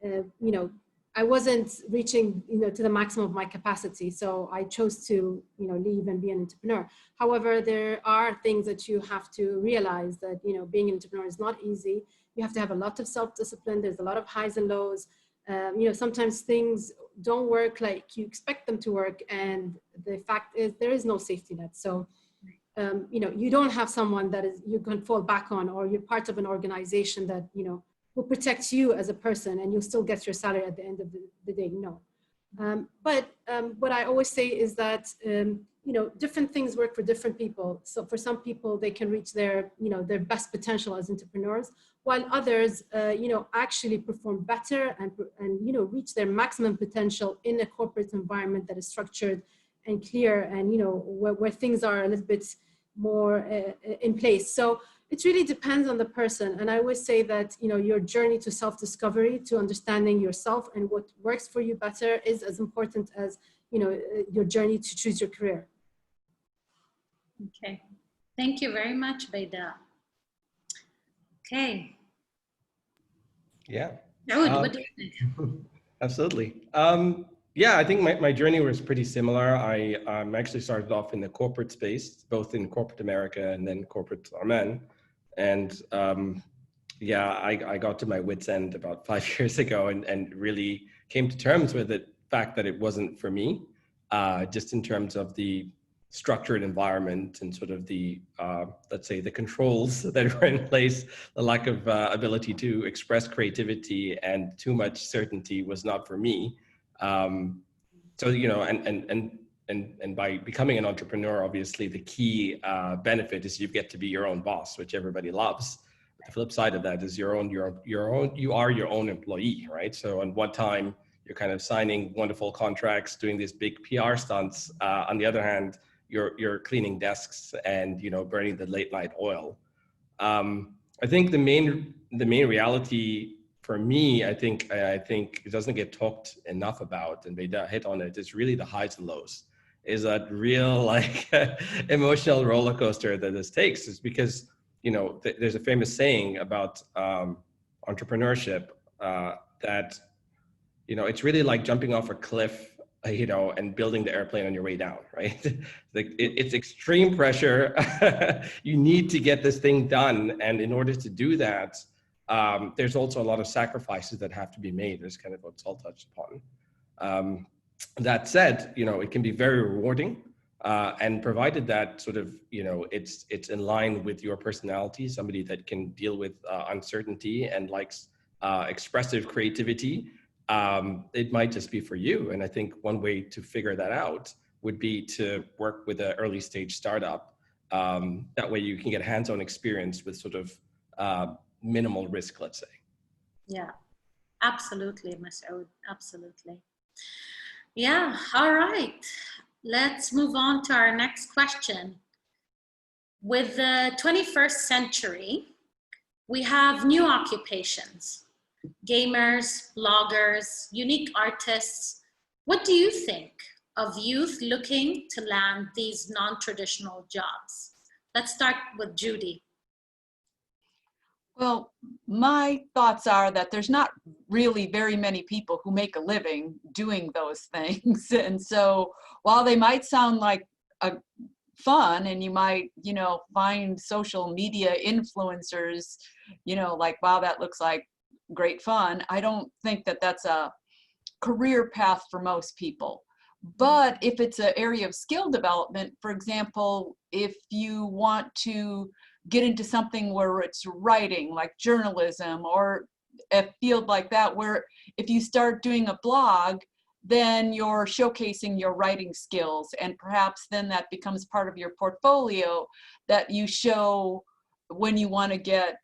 you know, I wasn't reaching, you know, to the maximum of my capacity. So I chose to, you know, leave and be an entrepreneur. However, there are things that you have to realize that, you know, being an entrepreneur is not easy. You have to have a lot of self-discipline. There's a lot of highs and lows. You know, sometimes things don't work like you expect them to work. And the fact is there is no safety net. So, you know, you don't have someone that is, you can fall back on, or you're part of an organization that, you know, will protect you as a person, and you'll still get your salary at the end of the day. No. But what I always say is that, you know, different things work for different people. So for some people, they can reach their, you know, their best potential as entrepreneurs, while others, you know, actually perform better and, you know, reach their maximum potential in a corporate environment that is structured and clear, and, you know, where things are a little bit more in place. So it really depends on the person. And I always say that, you know, your journey to self-discovery, to understanding yourself and what works for you better is as important as, you know, your journey to choose your career. Okay. Thank you very much, Bayda. Okay. Yeah. Saud, what do you think? Absolutely. Yeah, I think my journey was pretty similar. I actually started off in the corporate space, both in corporate America and then corporate Oman. And yeah, I got to my wit's end about 5 years ago and really came to terms with the fact that it wasn't for me, just in terms of the structured environment and sort of the, let's say, the controls that were in place. The lack of ability to express creativity and too much certainty was not for me. So, you know, and by becoming an entrepreneur, obviously the key benefit is you get to be your own boss, which everybody loves. The flip side of that is you are your own employee, right? So on one time you're kind of signing wonderful contracts, doing these big PR stunts. On the other hand, you're cleaning desks and, you know, burning the late night oil. I think the main reality for me, I think it doesn't get talked enough about, and they hit on it. It's really the highs and lows. Is that real, like, emotional roller coaster that this takes? Is because, you know, there's a famous saying about entrepreneurship that, you know, it's really like jumping off a cliff, you know, and building the airplane on your way down, right? It's extreme pressure. You need to get this thing done, and in order to do that, there's also a lot of sacrifices that have to be made, as kind of what Saul touched upon. That said, you know, it can be very rewarding, and provided that sort of, you know, it's in line with your personality, somebody that can deal with uncertainty and likes expressive creativity, it might just be for you. And I think one way to figure that out would be to work with an early stage startup. That way you can get hands-on experience with sort of minimal risk, let's say. Yeah, absolutely, Masoud, absolutely. Yeah, all right. Let's move on to our next question. With the 21st century, we have new occupations, gamers, bloggers, unique artists. What do you think of youth looking to land these non-traditional jobs? Let's start with Judy. Well, my thoughts are that there's not really very many people who make a living doing those things. And so while they might sound like a fun, and you might, you know, find social media influencers, you know, like, wow, that looks like great fun, I don't think that that's a career path for most people. But if it's an area of skill development, for example, if you want to get into something where it's writing, like journalism, or a field like that, where if you start doing a blog, then you're showcasing your writing skills, and perhaps then that becomes part of your portfolio that you show when you want to get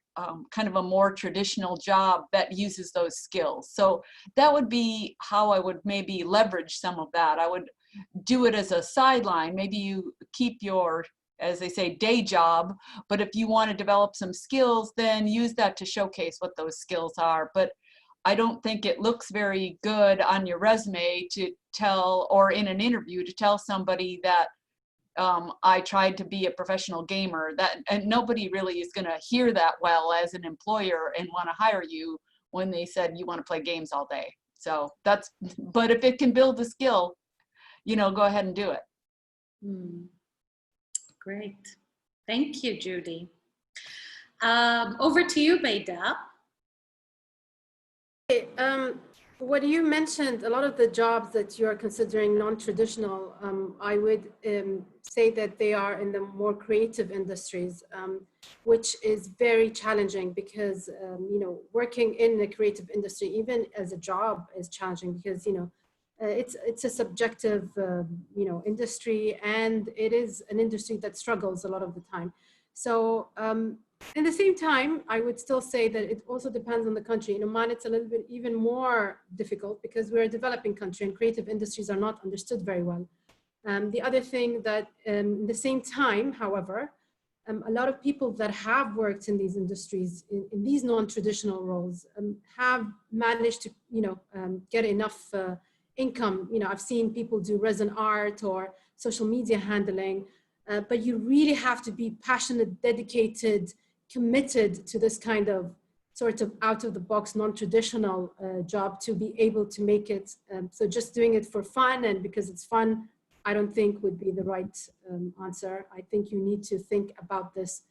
kind of a more traditional job that uses those skills. So that would be how I would maybe leverage some of that. I would do it as a sideline. Maybe you keep your, as they say, day job, but if you want to develop some skills, then use that to showcase what those skills are. But I don't think it looks very good on your resume to tell, or in an interview to tell somebody that I tried to be a professional gamer. That, and nobody really is going to hear that well as an employer and want to hire you when they said you want to play games all day. So that's, but if it can build a skill, you know, go ahead and do it. Great. Thank you, Judy. Over to you, Beida. Okay, what you mentioned, a lot of the jobs that you're considering non-traditional, I would say that they are in the more creative industries, which is very challenging because, you know, working in the creative industry, even as a job, is challenging because, you know, it's a subjective, you know, industry, and it is an industry that struggles a lot of the time. So, at the same time, I would still say that it also depends on the country. In Oman, it's a little bit even more difficult because we're a developing country and creative industries are not understood very well. The other thing that, at the same time, however, a lot of people that have worked in these industries, in these non-traditional roles, have managed to, you know, get enough income. You know, I've seen people do resin art or social media handling, but you really have to be passionate, dedicated, committed to this kind of sort of out of the box, non-traditional job to be able to make it. So just doing it for fun and because it's fun, I don't think would be the right answer. I think you need to think about this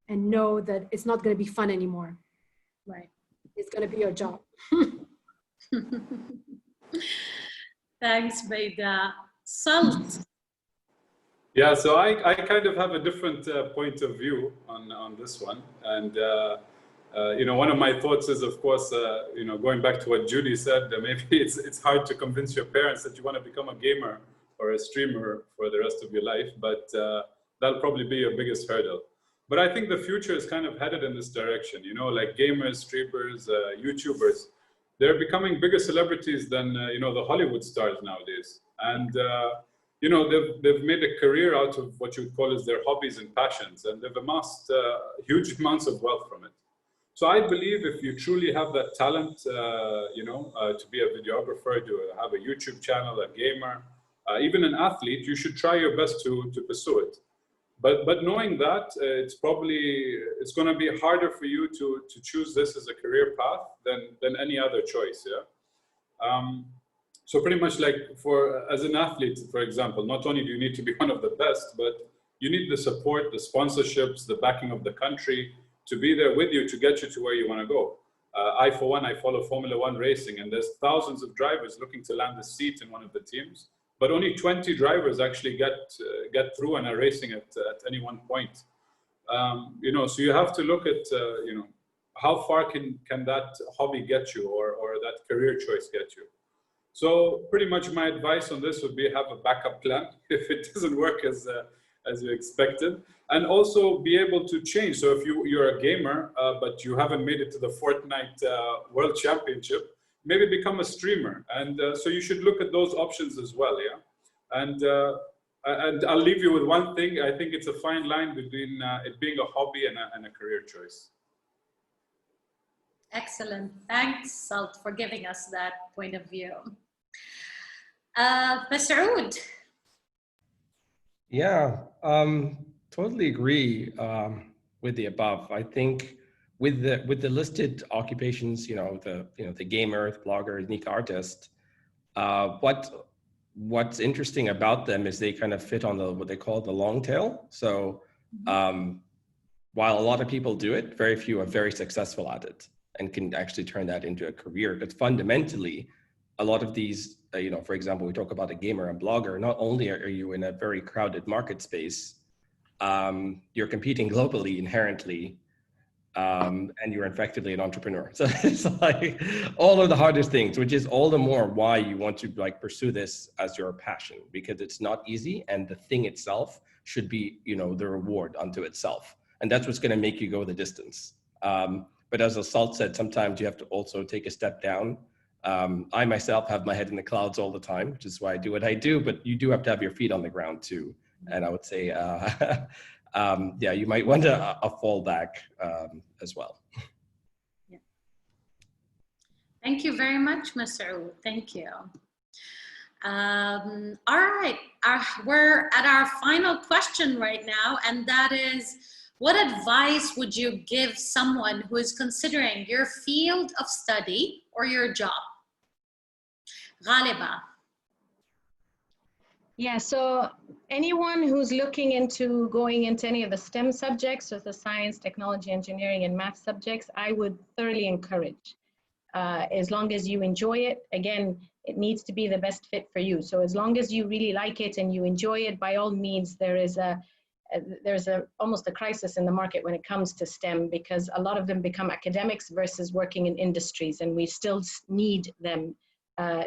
and know that it's not going to be fun anymore. Right. It's going to be your job. Thanks, Beida. Salt. Yeah, so I kind of have a different point of view on this one. And, you know, one of my thoughts is, of course, you know, going back to what Judy said, maybe it's hard to convince your parents that you want to become a gamer or a streamer for the rest of your life, but that'll probably be your biggest hurdle. But I think the future is kind of headed in this direction, you know, like gamers, streamers, YouTubers, they're becoming bigger celebrities than, you know, the Hollywood stars nowadays. And, you know, they've made a career out of what you would call as their hobbies and passions, and they've amassed huge amounts of wealth from it. So I believe if you truly have that talent, you know, to be a videographer, to have a YouTube channel, a gamer, even an athlete, you should try your best to pursue it. But knowing that, it's going to be harder for you to choose this as a career path than any other choice. Yeah. So pretty much like as an athlete, for example, not only do you need to be one of the best, but you need the support, the sponsorships, the backing of the country to be there with you to get you to where you want to go. I, for one, I follow Formula One racing, and there's thousands of drivers looking to land a seat in one of the teams, but only 20 drivers actually get through and are racing at any one point. You know, so you have to look at, you know, how far can that hobby get you, or that career choice get you. So pretty much my advice on this would be have a backup plan if it doesn't work as you expected, and also be able to change. So if you're a gamer, but you haven't made it to the Fortnite World Championship, maybe become a streamer. And so you should look at those options as well, yeah? And I'll leave you with one thing. I think it's a fine line between it being a hobby and a career choice. Excellent. Thanks, Salt, for giving us that point of view. Masood. Yeah, totally agree with the above. I think with the listed occupations, the gamer, the blogger, unique artist, what's interesting about them is they kind of fit on what they call the long tail. So while a lot of people do it, very few are very successful at it and can actually turn that into a career. But fundamentally, a lot of these, for example, we talk about a gamer and blogger, not only are you in a very crowded market space, you're competing globally inherently, and you're effectively an entrepreneur. So it's like all of the hardest things, which is all the more why you want to pursue this as your passion, because it's not easy, and the thing itself should be, the reward unto itself. And that's what's going to make you go the distance. But as Assault said, sometimes you have to also take a step down. I myself have my head in the clouds all the time, which is why I do what I do, but you do have to have your feet on the ground too. And I would say, you might want a fallback as well. Yeah. Thank you very much, Mr. Thank you. All right, we're at our final question right now, and that is, what advice would you give someone who is considering your field of study or your job? Ghaliba. Yeah, so anyone who's looking into going into any of the STEM subjects, so the science, technology, engineering, and math subjects, I would thoroughly encourage. As long as you enjoy it, again, it needs to be the best fit for you. So as long as you really like it and you enjoy it, by all means, there's almost a crisis in the market when it comes to STEM, because a lot of them become academics versus working in industries, and we still need them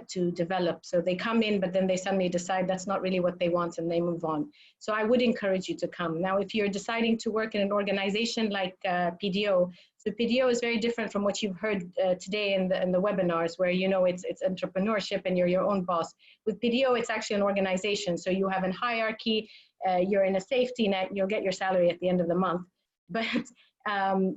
to develop. So they come in, but then they suddenly decide that's not really what they want, and they move on. So I would encourage you to come. Now, if you're deciding to work in an organization like PDO, so PDO is very different from what you've heard today in the webinars, where it's entrepreneurship and you're your own boss. With PDO, it's actually an organization. So you have a hierarchy, you're in a safety net, you'll get your salary at the end of the month. But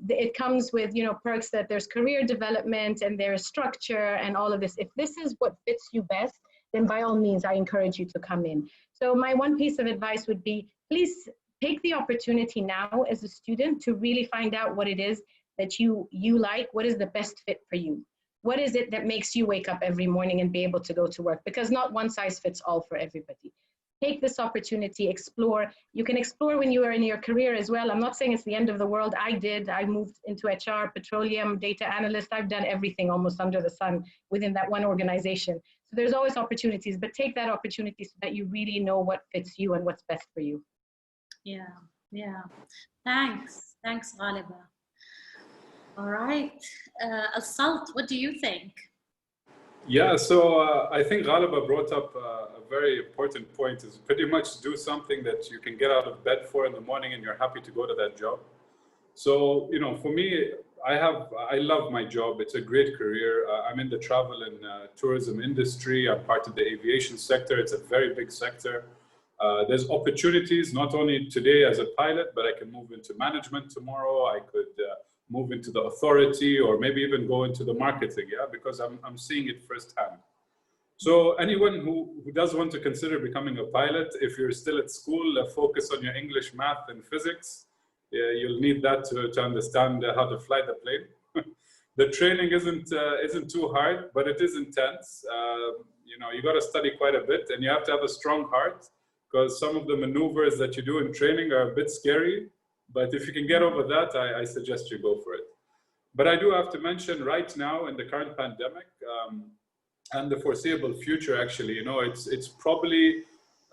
it comes with perks, that there's career development and there's structure and all of this. If this is what fits you best, then by all means, I encourage you to come in. So my one piece of advice would be, please take the opportunity now as a student to really find out what it is that you like, what is the best fit for you. What is it that makes you wake up every morning and be able to go to work? Because not one size fits all for everybody. Take this opportunity, explore. You can explore when you are in your career as well. I'm not saying it's the end of the world. I moved into HR, petroleum, data analyst. I've done everything almost under the sun within that one organization. So there's always opportunities, but take that opportunity so that you really know what fits you and what's best for you. Yeah. Thanks, Ghaliba. All right, Assault, what do you think? Yeah, so I think Ghaliba brought up a very important point, is pretty much do something that you can get out of bed for in the morning and you're happy to go to that job. So, for me, I love my job. It's a great career. I'm in the travel and tourism industry. I'm part of the aviation sector. It's a very big sector. There's opportunities, not only today as a pilot, but I can move into management tomorrow. I could move into the authority, or maybe even go into the marketing, because I'm seeing it firsthand. So anyone who does want to consider becoming a pilot, if you're still at school, focus on your English, math, and physics. You'll need that to understand how to fly the plane. The training isn't too hard, but it is intense. You got to study quite a bit, and you have to have a strong heart, because some of the maneuvers that you do in training are a bit scary. But if you can get over that, I suggest you go for it. But I do have to mention, right now in the current pandemic and the foreseeable future, actually, it's probably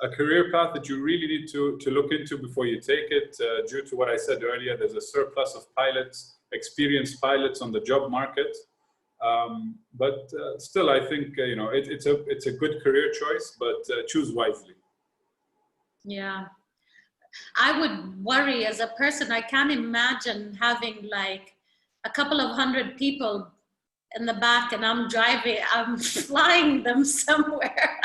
a career path that you really need to look into before you take it. Due to what I said earlier, there's a surplus of pilots, experienced pilots on the job market. But still, I think it's a good career choice, but choose wisely. Yeah. I would worry as a person. I can't imagine having like a couple of hundred people in the back and I'm flying them somewhere.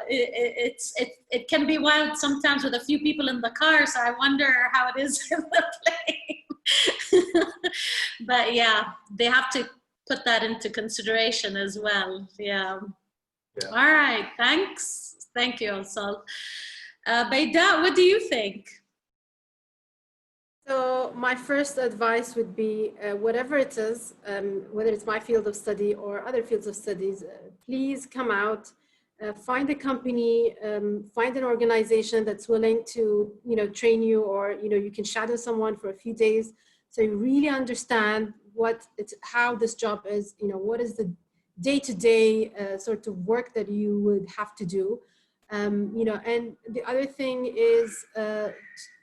It can be wild sometimes with a few people in the car, so I wonder how it is in the plane. But yeah, they have to put that into consideration as well. Yeah. All right, thanks. Thank you, Assault. Bayda, what do you think? So my first advice would be, whatever it is, whether it's my field of study or other fields of studies, please come out, find a company, find an organization that's willing to, train you, or, you can shadow someone for a few days. So you really understand how this job is, what is the day-to-day sort of work that you would have to do. And the other thing is,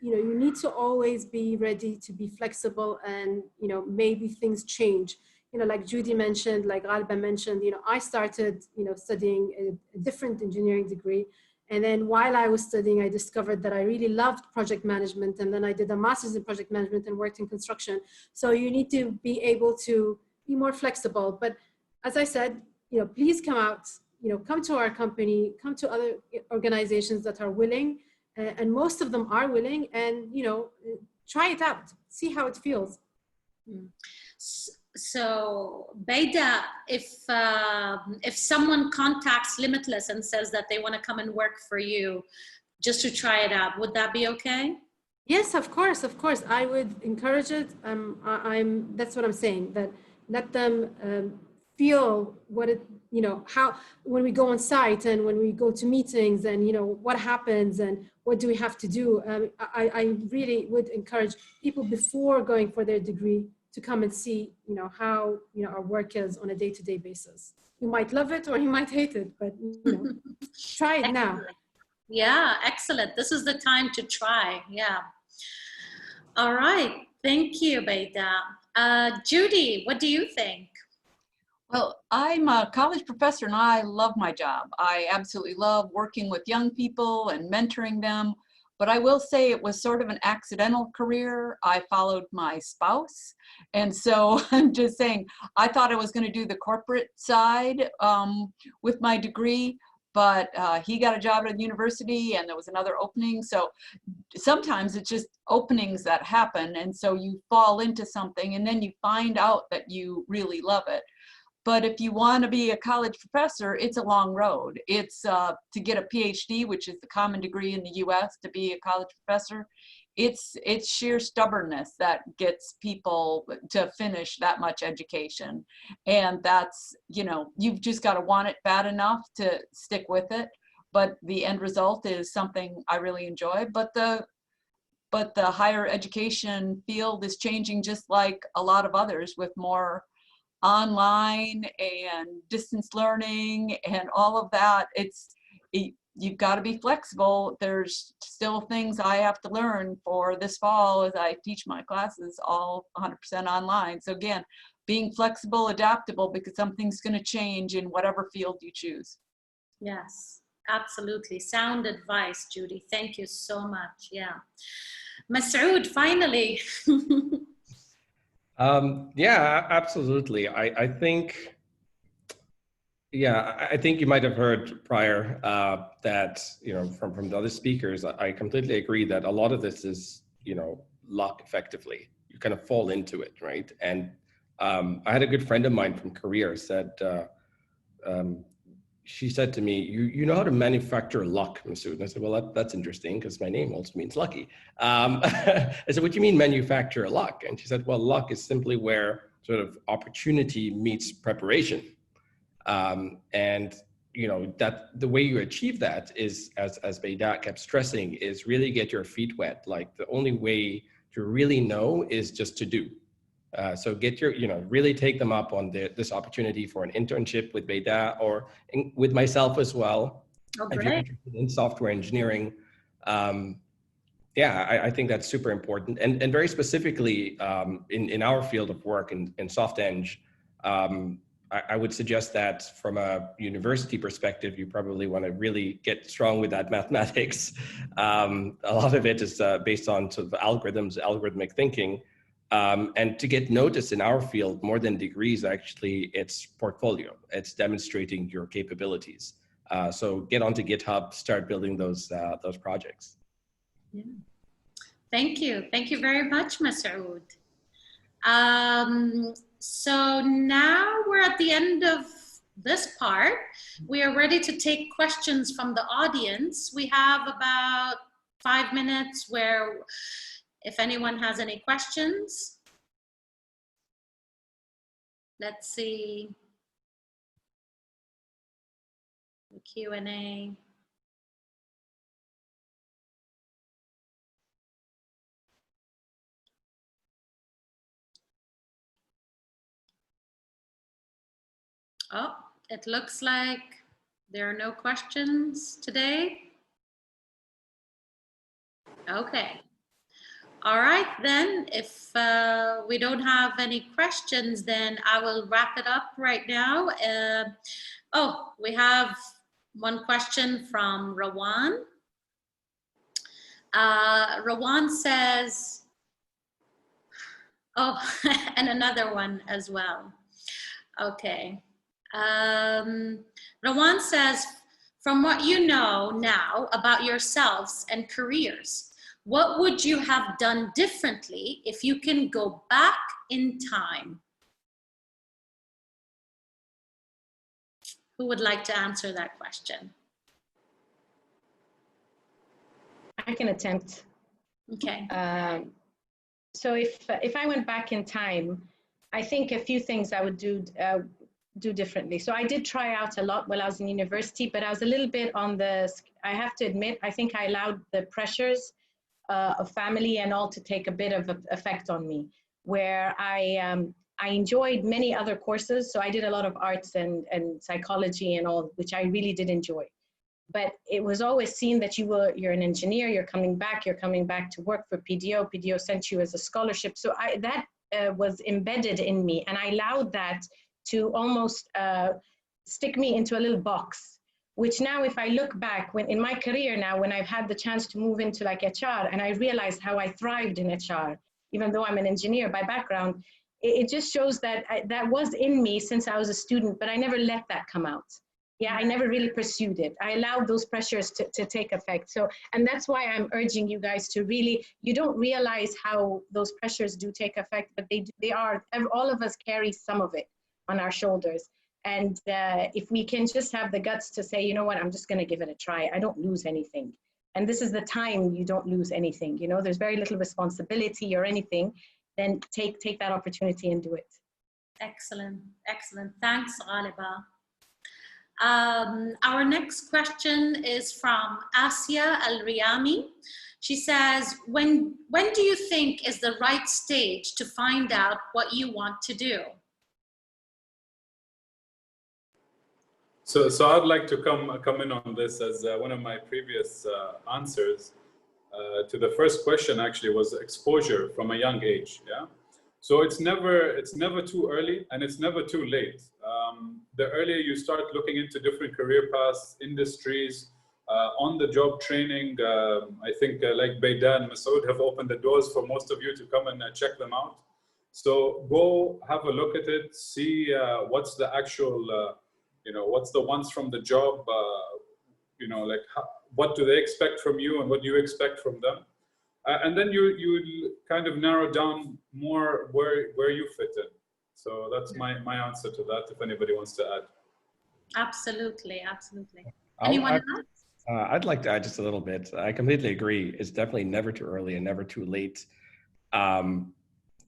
you need to always be ready to be flexible, and, maybe things change. Like Judy mentioned, like Alba mentioned, I started, studying a different engineering degree. And then while I was studying, I discovered that I really loved project management. And then I did a master's in project management and worked in construction. So you need to be able to be more flexible. But as I said, please come out, come to our company, come to other organizations that are willing, and most of them are willing, and, try it out, see how it feels. So Bayda, if someone contacts Limitless and says that they want to come and work for you just to try it out, would that be okay? Yes, of course, I would encourage it. That's what I'm saying, that let them feel what it, how, when we go on site and when we go to meetings, and, what happens and what do we have to do. I really would encourage people before going for their degree to come and see, how, our work is on a day-to-day basis. You might love it or you might hate it, but, try it now. Yeah, excellent. This is the time to try. Yeah. All right. Thank you, Bayda. Judy, what do you think? Well, I'm a college professor and I love my job. I absolutely love working with young people and mentoring them. But I will say it was sort of an accidental career. I followed my spouse. And so I'm just saying, I thought I was going to do the corporate side with my degree, but he got a job at a university and there was another opening. So sometimes it's just openings that happen. And so you fall into something and then you find out that you really love it. But if you want to be a college professor, it's a long road. It's to get a PhD, which is the common degree in the US to be a college professor. It's sheer stubbornness that gets people to finish that much education. And that's, you've just got to want it bad enough to stick with it. But the end result is something I really enjoy. But the higher education field is changing just like a lot of others, with more online and distance learning and all of that. You've got to be flexible. There's still things I have to learn for this fall as I teach my classes all 100% online. So again, being flexible, adaptable, because something's going to change in whatever field you choose. Yes, absolutely. Sound advice, Judy. Thank you so much. Yeah. Masood, finally. Yeah, absolutely. I think you might have heard prior that, from the other speakers, I completely agree that a lot of this is, luck effectively. You kind of fall into it, right? And I had a good friend of mine from Korea said, she said to me, you know how to manufacture luck, Masood? And I said, well, that's interesting because my name also means lucky. I said, what do you mean manufacture luck? And she said, well, luck is simply where sort of opportunity meets preparation. And that the way you achieve that is, as Bayda kept stressing, is really get your feet wet. Like the only way to really know is just to do. So get your, really take them up on this opportunity for an internship with Bayda or with myself as well. Oh, if you're interested in software engineering. I think that's super important. And very specifically in our field of work in soft eng, I would suggest that from a university perspective, you probably want to really get strong with that mathematics. A lot of it is based on sort of algorithms, algorithmic thinking. And to get noticed in our field, more than degrees, actually, it's portfolio. It's demonstrating your capabilities. So get onto GitHub, start building those projects. Yeah. Thank you. Thank you very much, Masood. So now we're at the end of this part, we are ready to take questions from the audience. We have about 5 minutes where if anyone has any questions. Let's see the Q&A. Oh, it looks like there are no questions today. Okay. All right, then, if we don't have any questions, then I will wrap it up right now. Oh, we have one question from Rawan. Rawan says, oh, and another one as well. Okay. Rawan says, from what you know now about yourselves and careers, what would you have done differently if you can go back in time? Who would like to answer that question? I can attempt. Okay. So if I went back in time, I think a few things I would do differently. So I did try out a lot while I was in university, but I was a little bit on the, I have to admit, I think I allowed the pressures of family and all to take a bit of effect on me, where I enjoyed many other courses. So I did a lot of arts and psychology and all, which I really did enjoy. But it was always seen that you're an engineer, you're coming back to work for PDO. PDO sent you as a scholarship. So that was embedded in me, and I allowed that to almost stick me into a little box, which now if I look back in my career now, when I've had the chance to move into like HR, and I realized how I thrived in HR, even though I'm an engineer by background, it just shows that that was in me since I was a student, but I never let that come out. Yeah, I never really pursued it. I allowed those pressures to take effect. So, and that's why I'm urging you guys to really, you don't realize how those pressures do take effect, but they are, all of us carry some of it on our shoulders. And if we can just have the guts to say, you know what, I'm just gonna give it a try. I don't lose anything. And this is the time you don't lose anything. You know, there's very little responsibility or anything. Then take that opportunity and do it. Excellent, excellent. Thanks, Ghaliba. Our next question is from Asia Al-Riyami. She says, when do you think is the right stage to find out what you want to do? So I'd like to come in on this as one of my previous answers to the first question actually was exposure from a young age. Yeah. So it's never too early and it's never too late. The earlier you start looking into different career paths, industries, on-the-job training, I think like Bayda and Masoud have opened the doors for most of you to come and check them out. So go have a look at it, see what's the actual, what's the ones from the job, like what do they expect from you and what do you expect from them? And then you kind of narrow down more where you fit in. So that's my answer to that, if anybody wants to add. Absolutely, absolutely. Anyone else? I'd like to add just a little bit. I completely agree. It's definitely never too early and never too late. And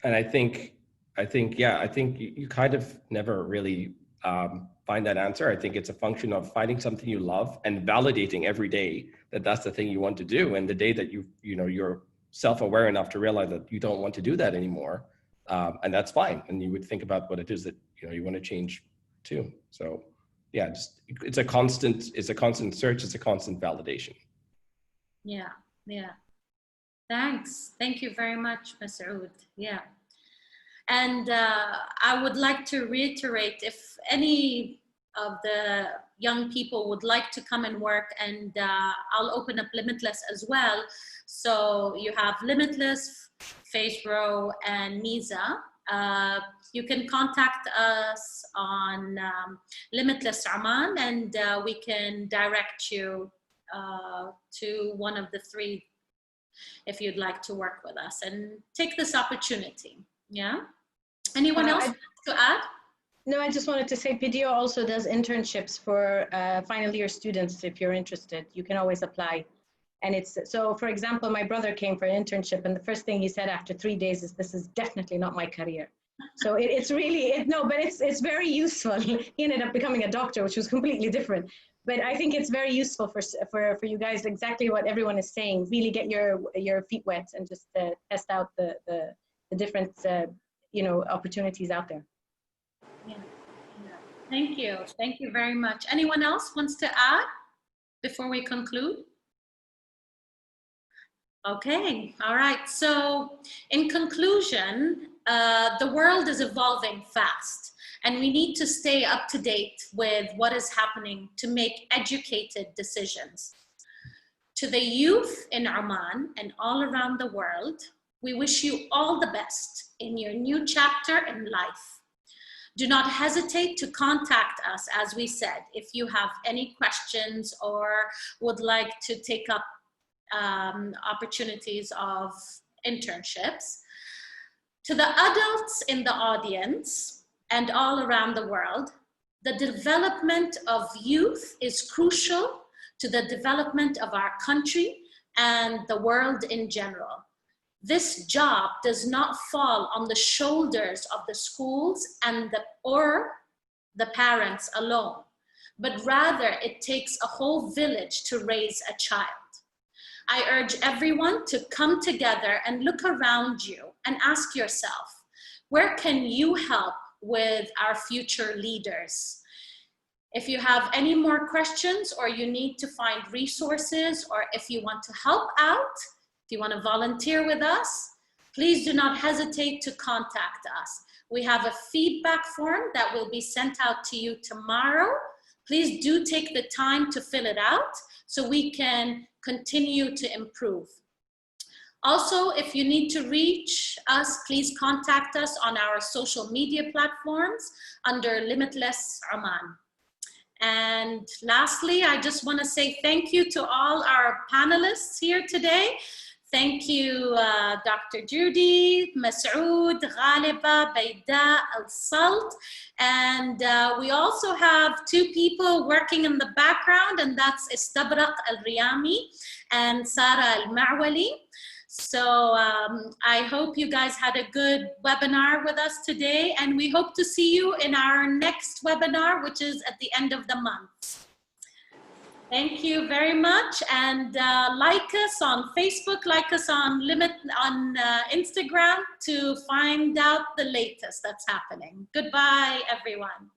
I think you kind of never really find that answer. I think it's a function of finding something you love and validating every day that that's the thing you want to do. And the day that you're self-aware enough to realize that you don't want to do that anymore, and that's fine. And you would think about what it is that you want to change too. So yeah, it's a constant search. It's a constant validation. Yeah. Thank you very much, Masoud. Yeah. And I would like to reiterate, if any of the young people would like to come and work, and I'll open up Limitless as well. So you have Limitless, FaceRow, and Niza. You can contact us on Limitless Oman, and we can direct you to one of the three if you'd like to work with us and take this opportunity. Yeah. Anyone else to add? No, I just wanted to say PDO also does internships for final year students. If you're interested, you can always apply. And it's, so for example, my brother came for an internship and the first thing he said after 3 days is, this is definitely not my career. So it's really, no, but it's very useful. He ended up becoming a doctor, which was completely different. But I think it's very useful for you guys, exactly what everyone is saying. Really get your feet wet and just test out the different, you know, opportunities out there. Yeah. Thank you. Thank you very much. Anyone else wants to add before we conclude? Okay, all right. So in conclusion, the world is evolving fast and we need to stay up to date with what is happening to make educated decisions. To the youth in Oman and all around the world, we wish you all the best in your new chapter in life. Do not hesitate to contact us, as we said, if you have any questions or would like to take up opportunities of internships. To the adults in the audience and all around the world, the development of youth is crucial to the development of our country and the world in general. This job does not fall on the shoulders of the schools and or the parents alone, but rather it takes a whole village to raise a child. I urge everyone to come together and look around you and ask yourself, where can you help with our future leaders? If you have any more questions or you need to find resources, or if you want to help out, if you want to volunteer with us, please do not hesitate to contact us. We have a feedback form that will be sent out to you tomorrow. Please do take the time to fill it out so we can continue to improve. Also, if you need to reach us, please contact us on our social media platforms under Limitless Oman. And lastly, I just want to say thank you to all our panelists here today. Thank you, Dr. Judy, Masoud, Ghaliba, Bayda, Al-Salt. And we also have 2 people working in the background, and that's Istabraq Al-Riyami and Sara Al-Ma'wali. So I hope you guys had a good webinar with us today, and we hope to see you in our next webinar, which is at the end of the month. Thank you very much, and like us on Facebook, like us on Instagram to find out the latest that's happening. Goodbye, everyone.